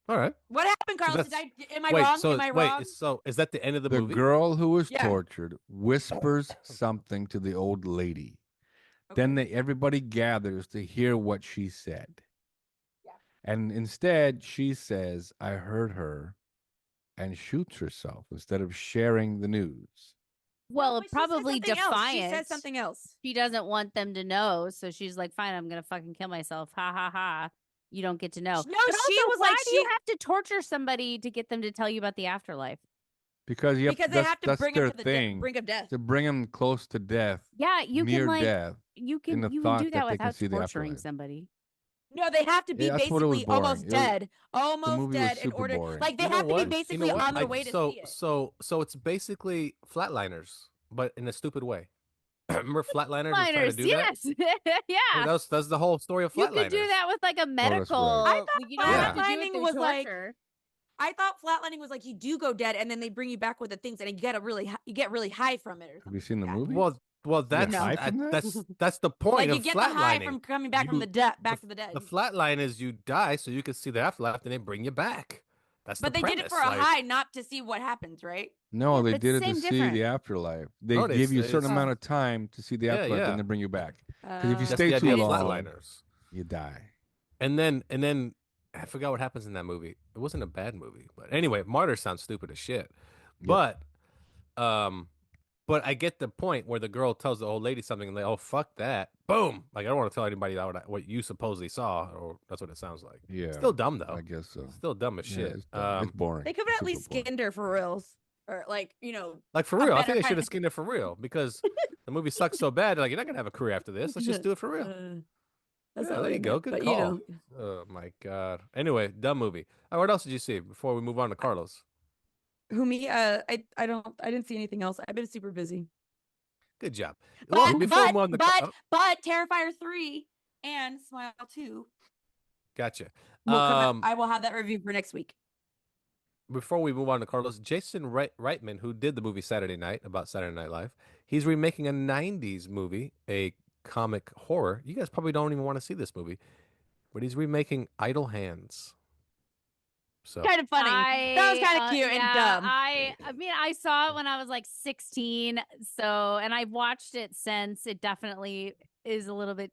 All right.
What happened,
So
Carlos?
that's
Am I
wait.
wrong?
So
Am I
wait.
wrong?
So is that the end of the
The
movie?
girl who was
Yeah.
tortured whispers something to the old lady. Then everybody gathers to hear what she said.
Yeah.
And instead, she says, I heard her, and shoots herself instead of sharing the news.
Well,
but she said
probably
something else. She
defiant.
said something else.
She doesn't want them to know, so she's like, "Fine, I'm gonna fucking kill myself." Ha ha ha! You don't get to know.
No,
But
she
also,
was
why
like,
do you have to torture somebody to get them to tell you about the afterlife?
Because you have,
because they have to
that's
bring
their
him to the
thing,
brink of death.
to bring them close to death,
Yeah, you
near
can like
death,
you
in
can
the
you can
thought
do that
that they can
without
see the
torturing
afterlife.
somebody.
No, they have to be
Yeah, that's what it was
basically almost
boring.
dead, almost
movie was
dead in
super
order.
boring.
Like they
You know
have to be
what?
basically
You know what?
on their way to see it.
So it's basically Flatliners, but in a stupid way. Remember Flatliners was trying to
Flatliners,
do that?
yes,
Yeah,
yeah.
that's the whole story of
You
Flatliners.
could do that with like a
right.
medical.
I thought
You don't have to do it
flatlining
through
was like
torture.
I thought flatlining was like you do go dead and then they bring you back with the things and you get you get really high from it or
Have
something.
you seen the
like that.
movie?
Well, that's
high from that?
that's the point
Like you
of
get the high
flatlining.
from coming back from the dead, back to the dead.
The flatline is you die so you can see the afterlife, and they bring you back. That's
But
the
they
premise.
did it for a high, not to see what happens, right?
No,
Yeah,
they
but
did it to
same
see
different.
the afterlife. They
No,
give you a certain
it's-
amount of time to see the
Yeah,
afterlife,
yeah.
then they bring you back. Because if you
Oh.
That's
stay
the
too
idea of
long,
flatliners.
you die.
And then I forgot what happens in that movie. It wasn't a bad movie, but anyway, Martyr sounds stupid as shit. But but I get the point where the girl tells the old lady something and they, oh fuck that, boom. Like I don't want to tell anybody that what you supposedly saw, or that's what it sounds like.
Yeah,
Still dumb though.
I guess so.
Still dumb as shit.
It's dumb. It's boring.
They could have at
Super
least
boring.
skinned her for reals, or like
Like for
a
real, I
better
think they should
kind
have skinned it for real because the movie sucks so bad. Like you're not gonna have a career after this. Let's just do it for real.
That's
Yeah,
not
there
what
you
I
go.
meant,
Good
but,
call. Oh my god. Anyway, dumb movie. All right, what else did you see before we move on to Carlos?
Who me? I didn't see anything else. I've been super busy.
Good job.
But
Well, before we move on to
but Terrifier 3 and Smile 2
gotcha.
will come out. I will have that review for next week.
Before we move on to Carlos, Jason Reitman, who did the movie Saturday Night about Saturday Night Live, he's remaking a '90s movie, a comic horror. You guys probably don't even want to see this movie, but he's remaking Idle Hands. So
Kind of funny. That was kind of cute and dumb.
I mean, I saw it when I was like 16, so and I've watched it since. It definitely is a little bit,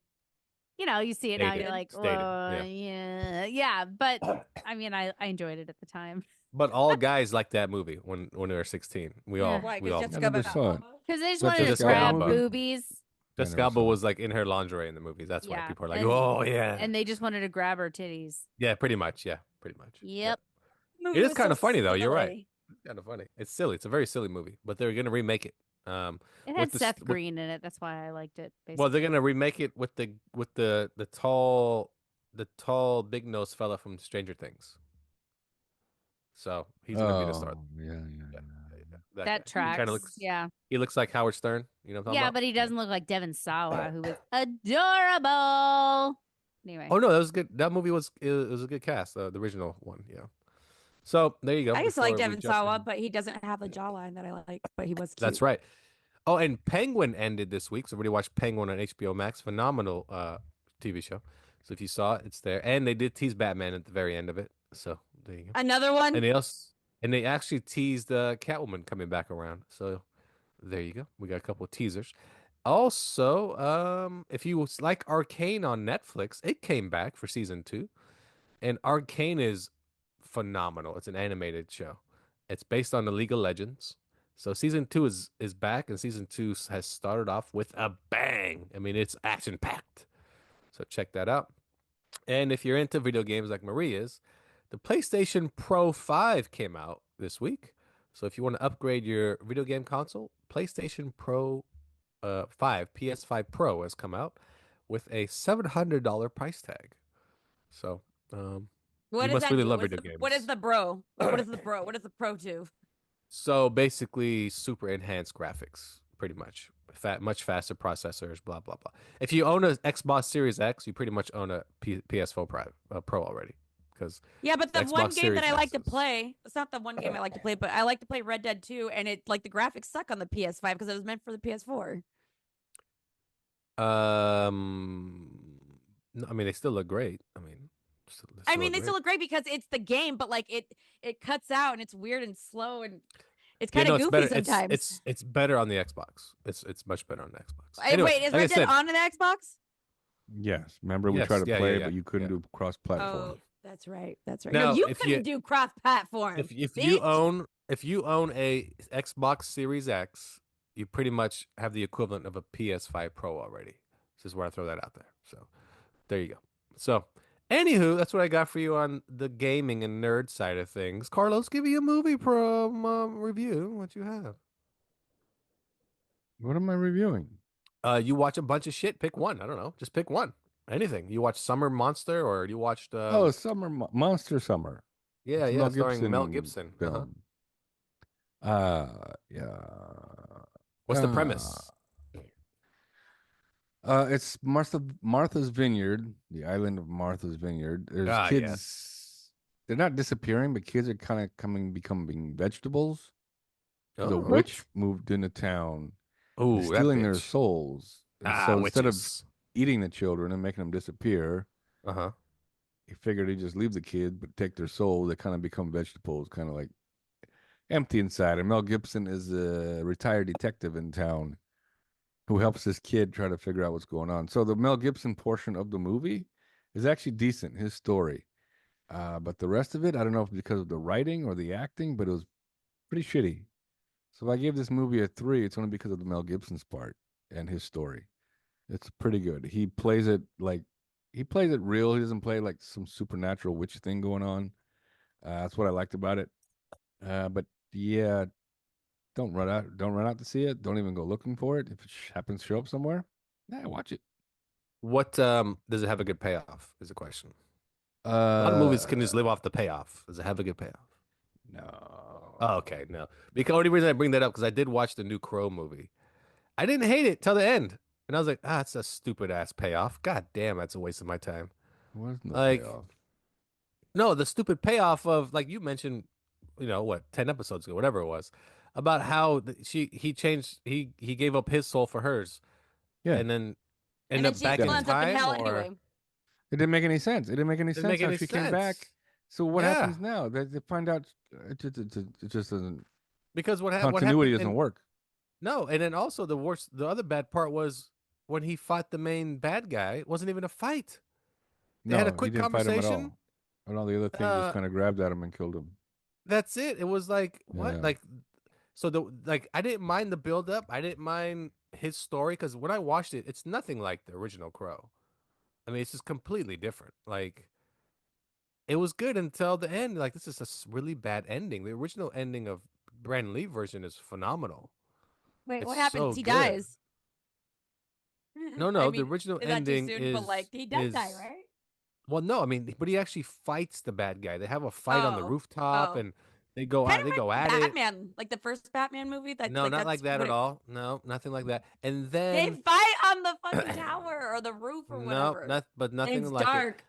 you see it now, you're like, yeah. But I mean, I enjoyed it at the time.
But all guys like that movie when they were 16. We all
Why?
we all.
Because
I never saw it.
Because they just
Such
wanted
a
to
Jessica
grab
Alba.
boobies.
Jessica Alba was like in her lingerie in the movies. That's why
Yeah,
people are like,
and-
oh yeah,
And they just wanted to grab her titties.
yeah, pretty much, yeah, pretty much.
Yep.
Movie
It is
was
kind
so
of funny though. You're right.
silly.
It's kind of funny. It's silly. It's a very silly movie, but they're gonna remake it.
It
with
had
the
Seth
with-
Green in it. That's why I liked it. Basically.
Well, they're gonna remake it with the tall big nose fella from Stranger Things. So he's gonna be the star.
Yeah.
that
guy.
tracks.
He kind of looks.
Yeah.
He looks like Howard Stern. You know what I'm talking
Yeah,
about?
but he doesn't look like Devin Sawa, who was adorable. Anyway.
Oh no, that was good. That movie was it was a good cast. The original one. Yeah. So there you go.
I used to like
before we
Devin
jump
Sawa,
in.
but he doesn't have the jawline that I like. But he was cute.
That's right. Oh, and Penguin ended this week. So everybody watched Penguin on HBO Max. Phenomenal TV show. So if you saw it, it's there. And they did tease Batman at the very end of it. So there you go.
Another one.
And they actually teased Catwoman coming back around. So there you go. We got a couple of teasers. Also, if you like Arcane on Netflix, it came back for season 2. And Arcane is phenomenal. It's an animated show. It's based on the League of Legends. So season 2 is back, and season 2 has started off with a bang. I mean, it's action packed. So check that out. And if you're into video games like Marie is, the PlayStation Pro 5 came out this week. So if you want to upgrade your video game console, PlayStation Pro 5, PS5 Pro has come out with a $700 price tag. So
What
you
does
must
that
really
do?
love
What is
video
the-
games.
What is the bro? What is the bro? What does the pro do?
So basically, super enhanced graphics, pretty much. Much faster processors, blah blah blah. If you own an Xbox Series X, you pretty much own a PS4 Pro already, because
Yeah, but the
Xbox
one game that
Series
I like to
X's.
play, it's not the one game I like to play, but I like to play Red Dead 2, and it like the graphics suck on the PS5 because it was meant for the PS4.
No, I mean they still look great. I mean,
I mean, they still look great because it's the game, but like it cuts out and it's weird and slow and it's kind of
it's
goofy
better.
sometimes.
It's better on the Xbox. It's much better on the Xbox.
Wait,
Anyway,
is
like I
Red Dead
said,
on the Xbox?
Yes. Remember, we
yes,
tried to
yeah,
play
yeah,
it,
yeah,
but you couldn't
yeah.
do cross-platform.
Oh, that's right. That's right. No,
Now,
you
if
couldn't
you
do cross platform.
if
bitch.
you own a Xbox Series X, you pretty much have the equivalent of a PS5 Pro already. This is where I throw that out there. So there you go. So, anywho, that's what I got for you on the gaming and nerd side of things. Carlos, give me a movie pro review. What you have?
What am I reviewing?
You watch a bunch of shit. Pick one. I don't know. Just pick one. Anything. You watch Summer Monster, or you watched
Oh, Monster Summer.
yeah,
It's a
yeah,
Mel
starring Mel
Gibson
Gibson.
film. Yeah.
What's the premise?
It's Martha's Vineyard, the island of Martha's Vineyard. There's
Ah,
kids.
yes.
They're not disappearing, but kids are kind of becoming vegetables. The
Oh,
witch moved into town,
oh, that
stealing their
bitch.
souls. And
Ah,
so instead of
witches.
eating the children and making them disappear,
Uh-huh.
he figured he'd just leave the kid, but take their soul. They kind of become vegetables, kind of like empty inside. And Mel Gibson is a retired detective in town who helps this kid try to figure out what's going on. So the Mel Gibson portion of the movie is actually decent, his story. But the rest of it, I don't know if because of the writing or the acting, but it was pretty shitty. So if I gave this movie a 3, it's only because of the Mel Gibson's part and his story. It's pretty good. He plays it real. He doesn't play like some supernatural witch thing going on. That's what I liked about it. But yeah, don't run out to see it. Don't even go looking for it. If it happens to show up somewhere, yeah, watch it.
What does it have a good payoff? Is the question. A lot of
Uh,
movies can just live off the payoff. Does it have a good payoff?
no.
Oh, okay, no. Because only reason I bring that up because I did watch the new Crow movie. I didn't hate it till the end, and I was like, ah, it's a stupid ass payoff. God damn, that's a waste of my time.
Where's the
Like,
payoff?
no, the stupid payoff of like you mentioned, 10 episodes ago, whatever it was, about how he changed, he gave up his soul for hers,
Yeah,
and then
And
end
then
up
she
back
still
in
ends up in
time,
hell
or
anyway.
it didn't make any sense. It didn't make any
didn't
sense
make
how
any
she
sense.
came back. So what
Yeah.
happens now? They find out it just doesn't.
Because what
Continuity
happened?
doesn't work.
No, and then also the other bad part was when he fought the main bad guy. It wasn't even a fight. They had a
No, he
quick
didn't fight him at
conversation.
all. And all the other things just
Uh,
kind of grabbed at him and killed him.
that's it. It was like what?
Yeah.
Like so I didn't mind the build up. I didn't mind his story because when I watched it, it's nothing like the original Crow. I mean, it's just completely different. Like it was good until the end. Like this is a really bad ending. The original ending of Brandon Lee version is phenomenal.
Wait,
It's
what happens?
so
He
good.
dies.
No,
I
no, the
mean,
original
is that too
ending
soon? But like, he does die, right?
well, no, I mean, but he actually fights the bad guy. They have a fight on the
Oh,
rooftop,
oh,
and they go
kind
out.
of
They go
like
at it.
Batman, like the first Batman movie.
No, not like
That's
that
what
at all. No, nothing like that. And
they
then
fight on the fucking tower or the roof or
no,
whatever.
but
And
nothing
it's
like it.
dark.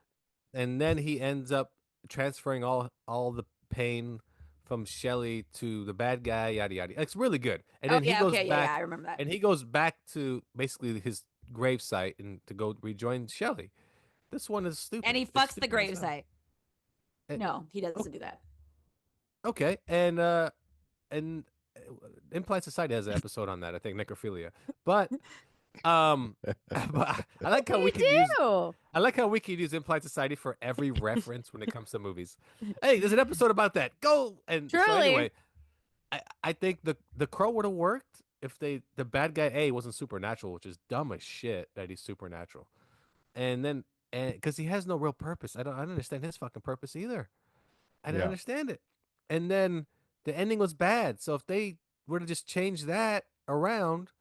And then he ends up transferring all the pain from Shelly to the bad guy. Yada yada. It's really good. And
Oh
then he
yeah,
goes
okay,
back,
yeah, I remember that.
and he goes back to basically his gravesite and to go rejoin Shelly. This one is stupid.
And he
It's
fucks the
stupid as hell.
gravesite.
Eh,
No, he doesn't do that.
Okay, and Implied Society has an episode on that. I think necrophilia, but but I like how
They
we could use
do.
I like how we could use Implied Society for every reference when it comes to movies. Hey, there's an episode about that. Go and so
Truly.
anyway, I think the Crow would have worked if the bad guy wasn't supernatural, which is dumb as shit that he's supernatural, and then because he has no real purpose. I don't understand his fucking purpose either. I didn't
Yeah.
understand it. And then the ending was bad. So if they were to just change that around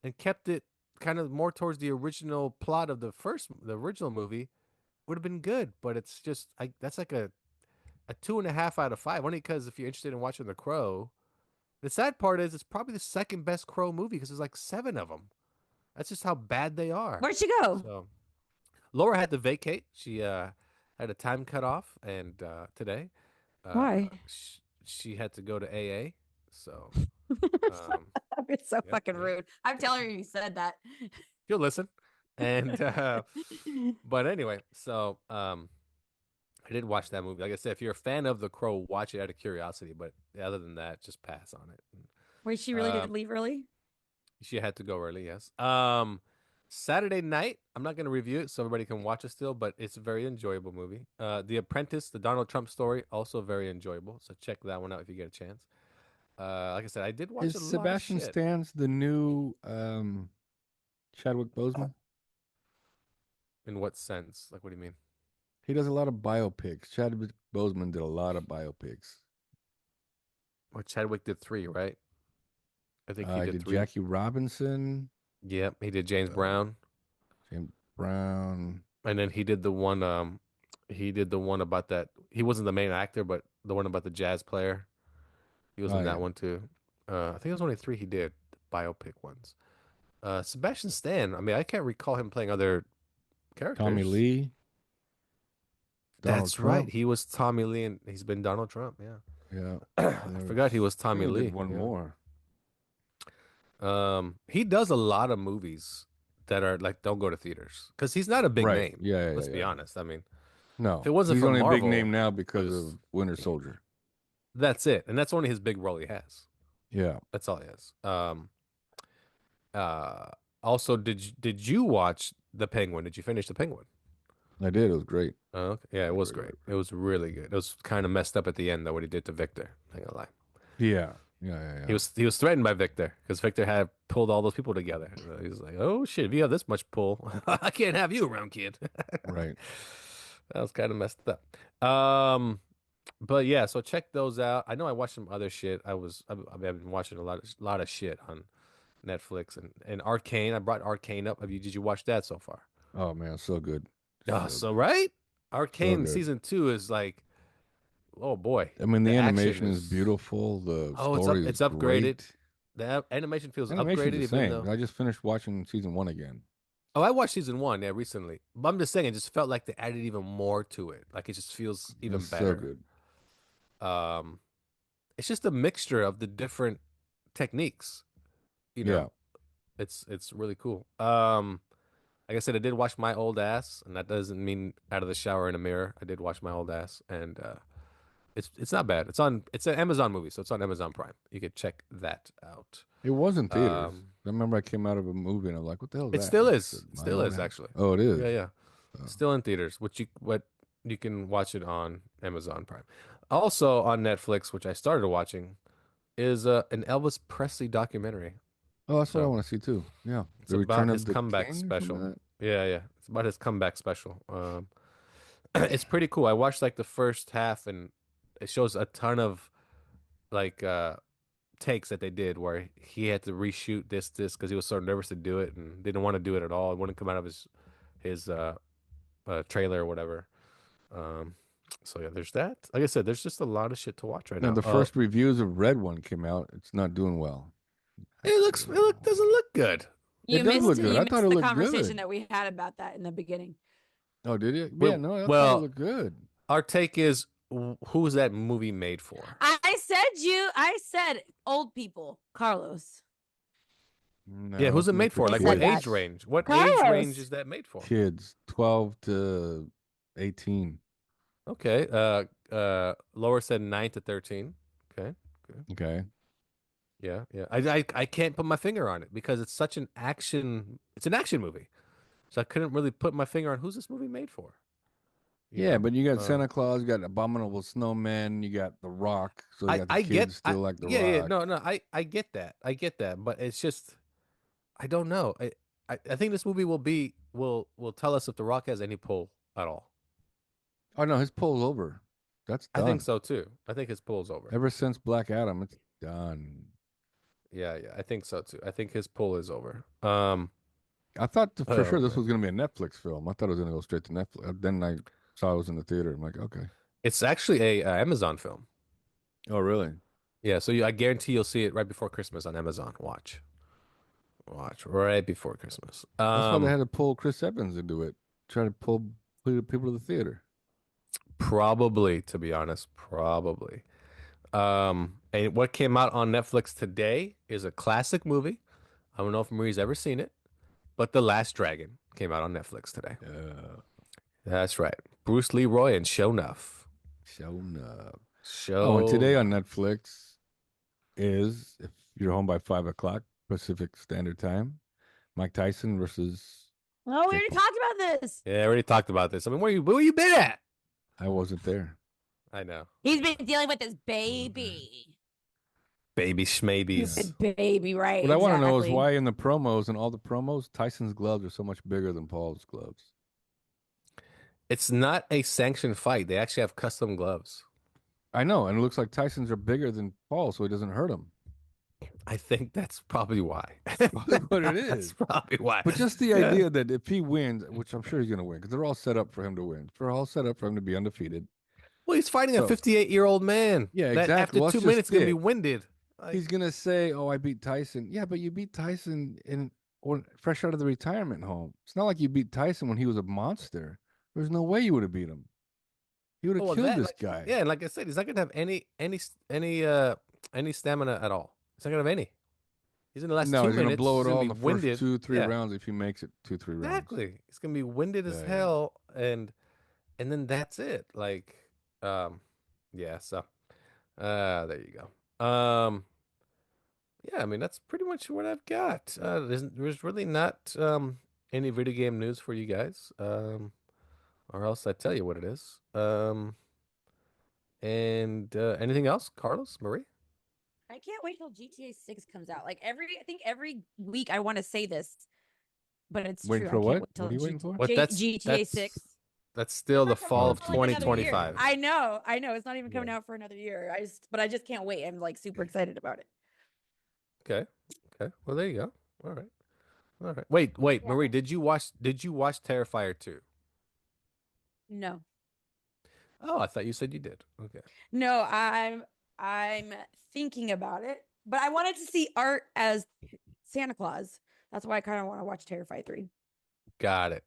and kept it kind of more towards the original plot of the original movie, would have been good. But it's just that's like a 2.5 out of 5. Only because if you're interested in watching The Crow, the sad part is it's probably the second best Crow movie because there's like 7 of them. That's just how bad they are.
Where'd she go?
So Laura had to vacate. She had a time cut off, and today.
Why?
She had to go to AA. So
It's so
yeah,
fucking
yeah.
rude. I'm telling her you said that.
She'll listen. And but anyway, so I did watch that movie. Like I said, if you're a fan of The Crow, watch it out of curiosity. But other than that, just pass on it.
Wait, she really did leave early?
She had to go early, yes. Saturday night, I'm not going to review it so everybody can watch it still, but it's a very enjoyable movie. The Apprentice, the Donald Trump story, also very enjoyable. So check that one out if you get a chance. Like I said, I did watch
Is
a lot of
Sebastian
shit.
Stan's the new Chadwick Boseman?
In what sense? Like, what do you mean?
He does a lot of biopics. Chadwick Boseman did a lot of biopics.
Well, Chadwick did 3, right? I think he
I
did
did
3.
Jackie Robinson,
Yep, he did James Brown,
James Brown.
and then he did the one about that. He wasn't the main actor, but the one about the jazz player. He was
Oh
in
yeah,
that one too. I think it was only 3 he did, biopic ones. Sebastian Stan. I mean, I can't recall him playing other
Tommy
characters.
Lee, Donald
That's right.
Trump.
He was Tommy Lee, and he's been Donald Trump. Yeah,
Yeah,
I forgot he was
I
Tommy
think he
Lee.
did one
Yeah.
more.
He does a lot of movies that are like don't go to theaters because he's not a big
Right.
name.
Yeah, yeah,
Let's be
yeah.
honest. I mean,
No,
if it wasn't
he's
for
only a big
Marvel,
name now
it
because
was
of Winter Soldier.
that's it, and that's only his big role he has.
Yeah,
That's all he has. Uh, Also, did you watch The Penguin? Did you finish The Penguin?
I did. It was great.
Oh, okay. Yeah, it was
Great,
great.
great,
It was really good. It was kind of messed up at the end though what he did to Victor. I ain't gonna lie.
Yeah, yeah, yeah, yeah.
He was threatened by Victor because Victor had pulled all those people together. So he was like, "Oh shit, if you have this much pull, I can't have you around, kid."
Right.
That was kind of messed up. But yeah, so check those out. I know I watched some other shit. I've been watching a lot of shit on Netflix and Arcane. I brought Arcane up. Did you watch that so far?
Oh man, so good.
Oh,
So
so
good.
right.
So
Arcane
good.
season 2 is like, oh boy,
I mean,
the
the
action
animation is
is
beautiful. The
oh, it's up,
story is
it's upgraded.
great.
The animation feels
Animation's
upgraded,
the
even
same.
though.
I just finished watching season 1 again.
Oh, I watched season 1, yeah, recently. But I'm just saying, it just felt like they added even more to it. Like it just feels even
It's so
better.
good.
Um, it's just a mixture of the different techniques. You
Yeah.
know, it's really cool. Like I said, I did wash my old ass, and that doesn't mean out of the shower in a mirror. I did wash my old ass, and it's not bad. It's an Amazon movie, so it's on Amazon Prime. You could check that out.
It was in theaters.
Um,
I remember I came out of a movie and I'm like, what the hell is
it
that?
still
And I
is.
said,
It
"My
still
old
is
house."
actually.
Oh, it is.
Yeah, yeah.
Oh.
Still in theaters, what you can watch it on Amazon Prime. Also on Netflix, which I started watching, is an Elvis Presley documentary.
Oh, that's what I
So
want to see too. Yeah.
it's
The
about
Return
his
of the
comeback
King or something
special.
like that.
Yeah, yeah. It's about his comeback special. It's pretty cool. I watched like the first half, and it shows a ton of like takes that they did where he had to reshoot this because he was so nervous to do it and didn't want to do it at all. It wouldn't come out of his trailer or whatever. Um, so yeah, there's that. Like I said, there's just a lot of shit to watch right
Now,
now.
the first reviews of Red One came out. It's not doing well.
Doesn't look good.
It does look good.
You
I thought
missed
it
the
looked
conversation
good.
that we had about that in the beginning.
Oh, did it? Yeah,
Well,
no, I thought it
well,
looked good.
our take is who's that movie made for?
I said old people, Carlos.
No,
Yeah, who's
it's
it
made
made for?
for
Like
said
what
that.
age range? What age
Carlos.
range is that made for?
kids 12 to 18.
Okay. Lower said 9 to 13. Okay.
Okay.
Yeah, yeah. I can't put my finger on it because it's an action movie. So I couldn't really put my finger on who's this movie made for. You
Yeah,
know?
but you got Santa Claus, you got Abominable Snowman, you got The Rock, so you got the
I get
kids still like The
yeah,
Rock.
yeah, no, I get that. I get that, but it's just I don't know. I think this movie will tell us if The Rock has any pull at all.
Oh no, his pull's over. That's
I
done.
think so too. I think his pull's over.
Ever since Black Adam, it's done.
Yeah, yeah, I think so too. I think his pull is over.
I thought for sure this
man.
was going to be a Netflix film. I thought it was going to go straight to Netflix. Then I saw it was in the theater. I'm like, okay.
It's actually a Amazon film.
Oh, really?
Yeah, so I guarantee you'll see it right before Christmas on Amazon. Watch right before Christmas.
That's why they had to pull Chris Evans into it. Try to pull people to the theater.
Probably, to be honest, probably. And what came out on Netflix today is a classic movie. I don't know if Marie's ever seen it, but The Last Dragon came out on Netflix today.
Yeah.
That's right. Bruce Leroy and Show Enough.
Showing up.
Show.
Oh, and today on Netflix is, if you're home by 5 o'clock Pacific Standard Time, Mike Tyson versus
Oh, we already
Jake Paul.
talked about this.
Yeah, I already talked about this. I mean, where you been at?
I wasn't there.
I know.
He's been dealing with this baby.
Baby schmabies.
Stupid baby, right?
What I want to know is
exactly.
why in the promos and all the promos, Tyson's gloves are so much bigger than Paul's gloves.
It's not a sanctioned fight. They actually have custom gloves.
I know, and it looks like Tyson's are bigger than Paul, so he doesn't hurt him.
I think that's probably why.
Probably what it
That's
is.
probably why.
But just the idea that if he wins, which I'm sure he's going to win, because they're all set up for him to win. They're all set up for him to be undefeated.
Well, he's fighting a
So-
58-year-old man.
Yeah,
that
exactly.
After
Well,
2
that's
minutes,
just
going to be
it.
winded. Like,
He's going to say, "Oh, I beat Tyson." Yeah, but you beat Tyson fresh out of the retirement home. It's not like you beat Tyson when he was a monster. There's no way you would have beat him. He would have
well,
killed
that,
this
like,
guy.
Yeah, and like I said, he's not going to have any stamina at all. He's not going to have any. He's in the last
No,
2
he's
minutes.
going to blow it all in the
gonna be winded.
first 2-3
Yeah.
rounds if he makes it 2-3 rounds.
Exactly. He's going to be winded as
Yeah, yeah.
hell, and then that's it. Like, yeah. So, there you go. Yeah, I mean that's pretty much what I've got. There's really not any video game news for you guys. Or else I tell you what it is. And anything else, Carlos, Marie?
I can't wait till GTA 6 comes out. Like I think every week I want to say this, but it's
Waiting
true.
for
I can't
what?
wait till
What are you waiting for?
But that's
GTA 6.
That's still the
Not coming
fall
out
of
for, like, another year.
2025.
I know. It's not even coming out for another year. But I just can't wait. I'm like super excited about it.
Okay. Well, there you go. All right. Wait,
Yeah.
Marie, did you watch Terrifier 2?
No.
Oh, I thought you said you did. Okay.
No, I'm thinking about it, but I wanted to see Art as Santa Claus. That's why I kind of want to watch Terrifier 3.
Got it.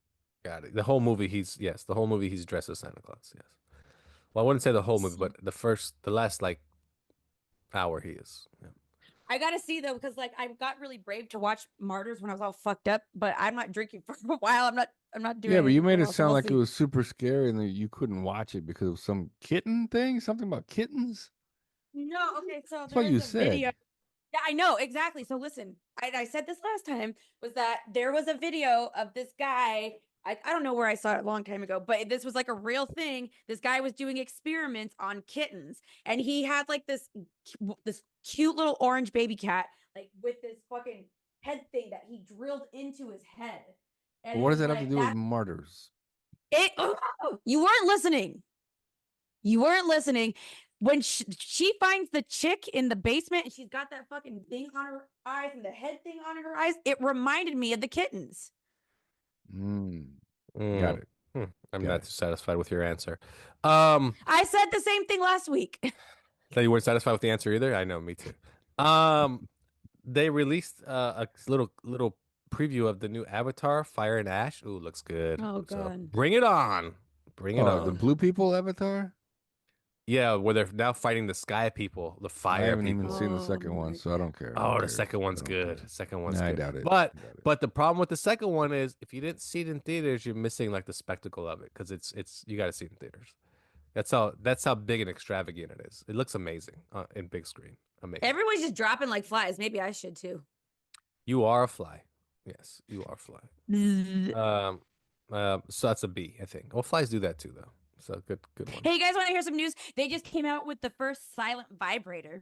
The whole movie he's dressed as Santa Claus, yes. Well, I wouldn't say the whole movie, but the last like hour he is. Yeah.
I gotta see though, because like I got really brave to watch Martyrs when I was all fucked up, but I'm not drinking for a while. I'm not doing.
Yeah, but you made
anything
it
else,
sound
we'll
like it
see.
was super scary and that you couldn't watch it because of some kitten thing, something about kittens.
No, okay, so
That's what
there's
you
a
said.
video. Yeah, I know exactly. So listen, I said this last time was that there was a video of this guy. I don't know where I saw it a long time ago, but this was like a real thing. This guy was doing experiments on kittens, and he had like this cute little orange baby cat, like with this fucking head thing that he drilled into his head. And
What
it
does
was
that have to
like
do with martyrs?
You weren't listening. You weren't listening. When she finds the chick in the basement and she's got that fucking thing on her eyes and the head thing on her eyes, it reminded me of the kittens.
Got it.
I'm
Got
not
it.
too satisfied with your answer.
I said the same thing last week.
That you weren't satisfied with the answer either. I know, me too. They released a little preview of the new Avatar, Fire and Ash. Ooh, looks good.
Oh,
So,
God.
bring it on. Bring it
Oh,
on.
the blue people avatar?
Yeah, where they're now fighting the sky people, the
I
fire
haven't
people.
even seen the second
Oh
one,
my
so I don't care.
Oh,
Who
the
cares?
second one's
I don't
good.
care.
Second one's
Nah, I
good.
doubt it.
But
I doubt it.
but the problem with the second one is if you didn't see it in theaters, you're missing like the spectacle of it because it's you got to see it in theaters. That's how big and extravagant it is. It looks amazing in big screen. Amazing.
Everyone's just dropping like flies. Maybe I should too.
You are a fly. Yes, you are a fly. So that's a B, I think. Well, flies do that too, though. So good one.
Hey, you guys want to hear some news? They just came out with the first silent vibrator.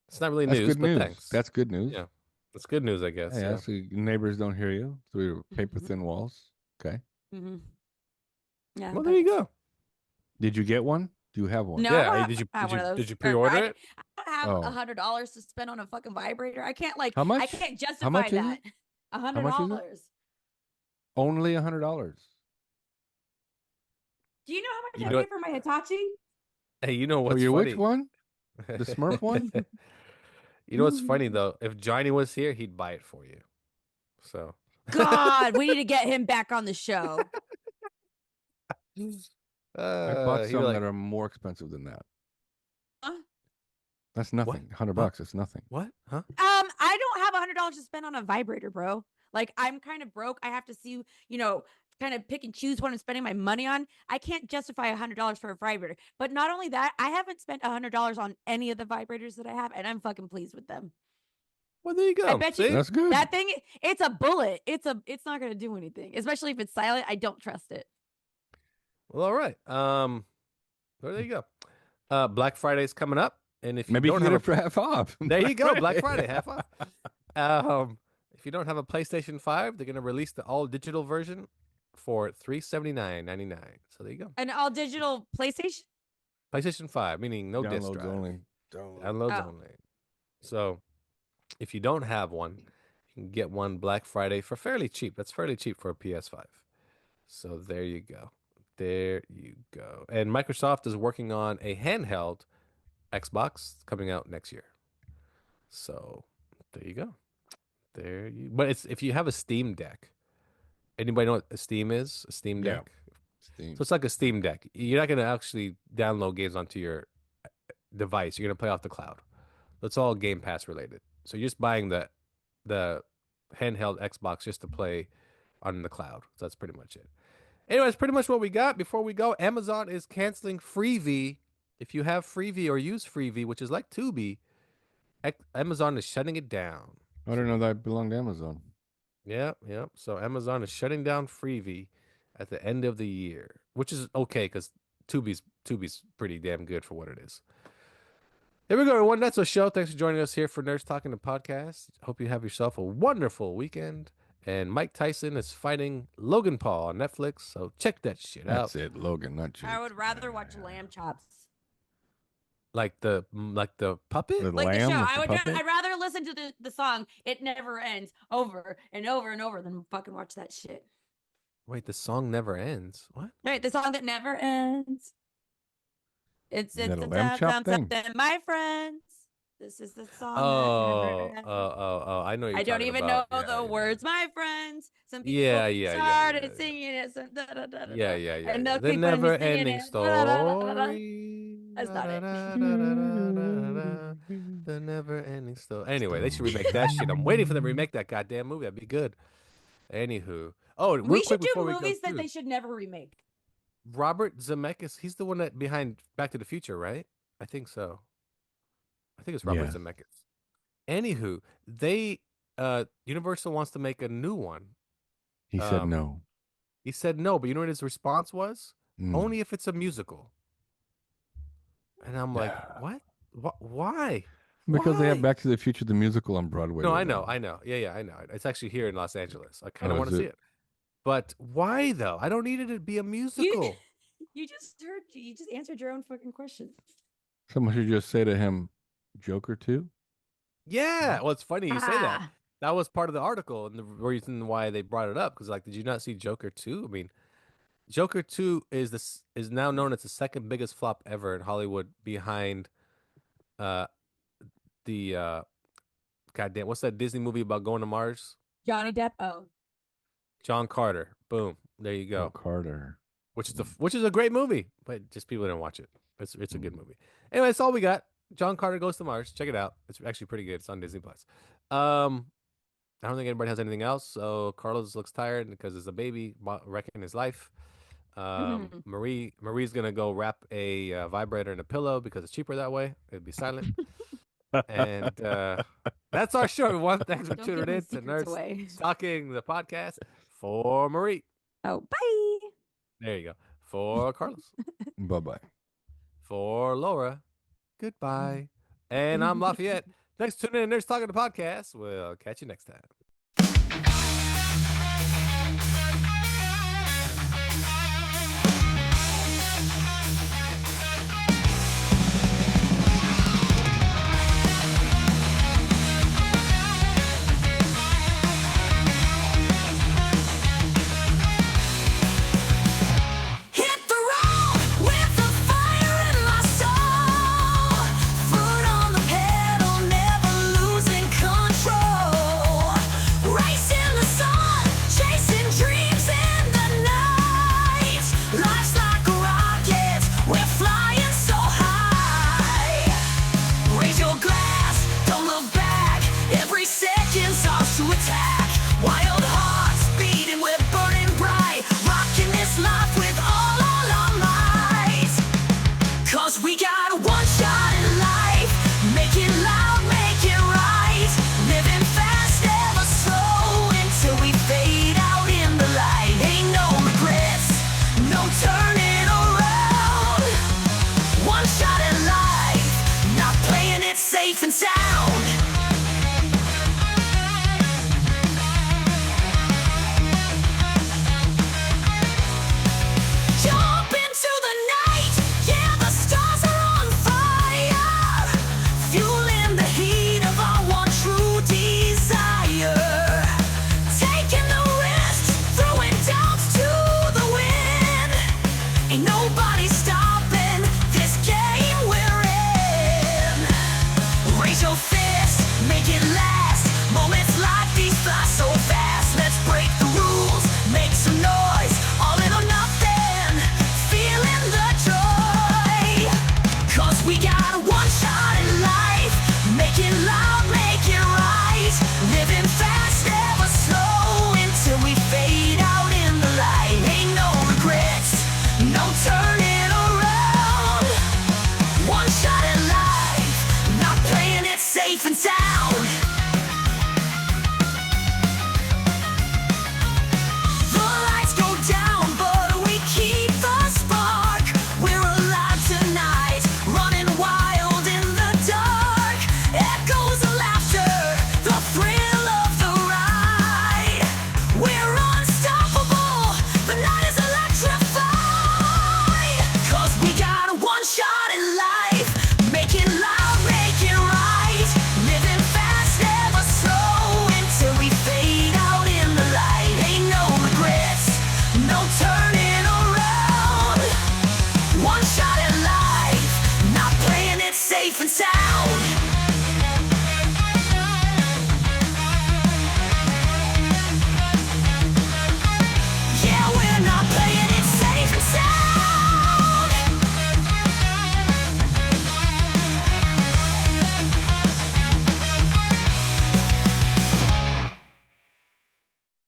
It's not really
That's
news,
good
but
news.
thanks.
That's good news.
Yeah, that's good news, I guess.
Yeah, so your neighbors don't hear you through your paper thin walls. Okay.
Mm-hmm. Yeah.
Well, there you go.
Did you get one? Do you have one?
No,
Yeah,
I
did you
have one of those.
did you pre-order it?
I don't have
Oh.
$100 to spend on a fucking vibrator. I can't like.
How much?
I can't justify
How much is
that.
it?
$100.
much is it? Only $100.
Do you know how much
You
I
know
paid for my Hitachi?
Hey, you know
For
what's
your
funny?
which one? The Smurf one?
You know what's funny though? If Johnny was here, he'd buy it for you. So
God, we need to get him back on the show.
I bought
he'd be
some
like,
that are more expensive than that.
Huh?
That's nothing. $100
What?
That's nothing.
what? Huh?
I don't have $100 to spend on a vibrator, bro. Like I'm kind of broke. I have to see, kind of pick and choose what I'm spending my money on, I can't justify $100 for a vibrator. But not only that, I haven't spent $100 on any of the vibrators that I have, and I'm fucking pleased with them.
Well, there you go.
I bet you
That's good.
that thing, it's a bullet. It's not gonna do anything, especially if it's silent. I don't trust it.
Well, all right. Well, there you go. Black Friday's coming up, and if you
Maybe you
don't
can
have
get it for half off.
there you go, Black Friday, half off. If you don't have a PlayStation 5, they're gonna release the all digital version for $379.99. So there you go.
An all digital PlayStation.
PlayStation 5, meaning no disc
Downloads
drive.
only.
Downloads
Oh.
only. So if you don't have one, you can get one Black Friday for fairly cheap. That's fairly cheap for a PS5. So there you go. There you go. And Microsoft is working on a handheld Xbox coming out next year. So there you go. But it's if you have a Steam Deck. Anybody know what a Steam is? A Steam
Yeah.
Deck.
Steam.
So it's like a Steam Deck. You're not gonna actually download games onto your device. You're gonna play off the cloud. That's all Game Pass related. So you're just buying the handheld Xbox just to play on the cloud. So that's pretty much it. Anyway, that's pretty much what we got. Before we go, Amazon is canceling Freevee. If you have Freevee or use Freevee, which is like Tubi, Amazon is shutting it down.
I don't know that belonged to Amazon.
Yeah. So Amazon is shutting down Freevee at the end of the year, which is okay because Tubi's pretty damn good for what it is. Here we go, everyone. That's our show. Thanks for joining us here for Nerds Talking the Podcast. Hope you have yourself a wonderful weekend. And Mike Tyson is fighting Logan Paul on Netflix, so check that shit out.
That's it, Logan, not Jake.
I would rather watch Lamb Chops.
Like the puppet?
The
Like
lamb
the show.
with the puppet?
I'd rather listen to the song "It Never Ends" over and over and over than fucking watch that shit.
Wait, the song never ends. What?
Right, the song that never ends. It's
Is that a
a
lamb chop thing?
something, my friends. This is the song. that
Oh,
never ends.
I know. What you're
I don't
talking
even
about.
know
Yeah,
the
yeah.
words, my friends. Some people
Yeah,
started
yeah.
singing it. So da, da, da, da,
Yeah.
da. And they'll
The
keep on
never
singing
ending
it. Da, da, da, da, da, da.
story.
That's not it.
The never ending story. Anyway, they should remake that shit. I'm waiting for them to remake that goddamn movie. That'd be good. Anywho. Oh, real
We
quick
should do
before we
movies
go
that they should never remake.
Robert Zemeckis, he's the one that behind Back to the Future, right? I think so. I think it's Robert
Yeah.
Zemeckis. Anywho, Universal wants to make a new one.
He said no.
He said no, but you know what his response was?
Mm.
Only if it's a musical. And I'm like, what? Why?
Because they have
Why?
Back to the Future, the musical on Broadway.
No,
right
I know.
now.
Yeah, I know. It's actually here in Los Angeles. I kind of
Oh,
want to
is
see
it?
it. But why though? I don't need it to be a musical.
You just answered your own fucking question.
Someone should just say to him, Joker 2?
Yeah. Well, it's funny you say that.
Ah.
That was part of the article and the reason why they brought it up. Because like, did you not see Joker 2? I mean, Joker 2 is now known as the second biggest flop ever in Hollywood behind the goddamn, what's that Disney movie about going to Mars?
Johnny Depp. Oh,
John Carter. Boom. There you
Oh,
go.
Carter.
Which is a great movie, but just people didn't watch it. It's a good movie. Anyway, that's all we got. John Carter Goes to Mars. Check it out. It's actually pretty good. It's on Disney Plus. I don't think anybody has anything else. So Carlos looks tired because there's a baby wrecking his life. Marie's gonna go wrap a vibrator in a pillow because it's cheaper that way. It'd be silent. And that's our show, everyone. Thanks for
Don't
tuning
give my
in to
secrets
Nerds
away.
Talking the podcast. For Marie.
Oh, bye.
There you go. For Carlos.
Bye-bye.
For Laura. Goodbye. And I'm Lafayette. Thanks for tuning in to Nerds Talking the podcast. We'll catch you next time.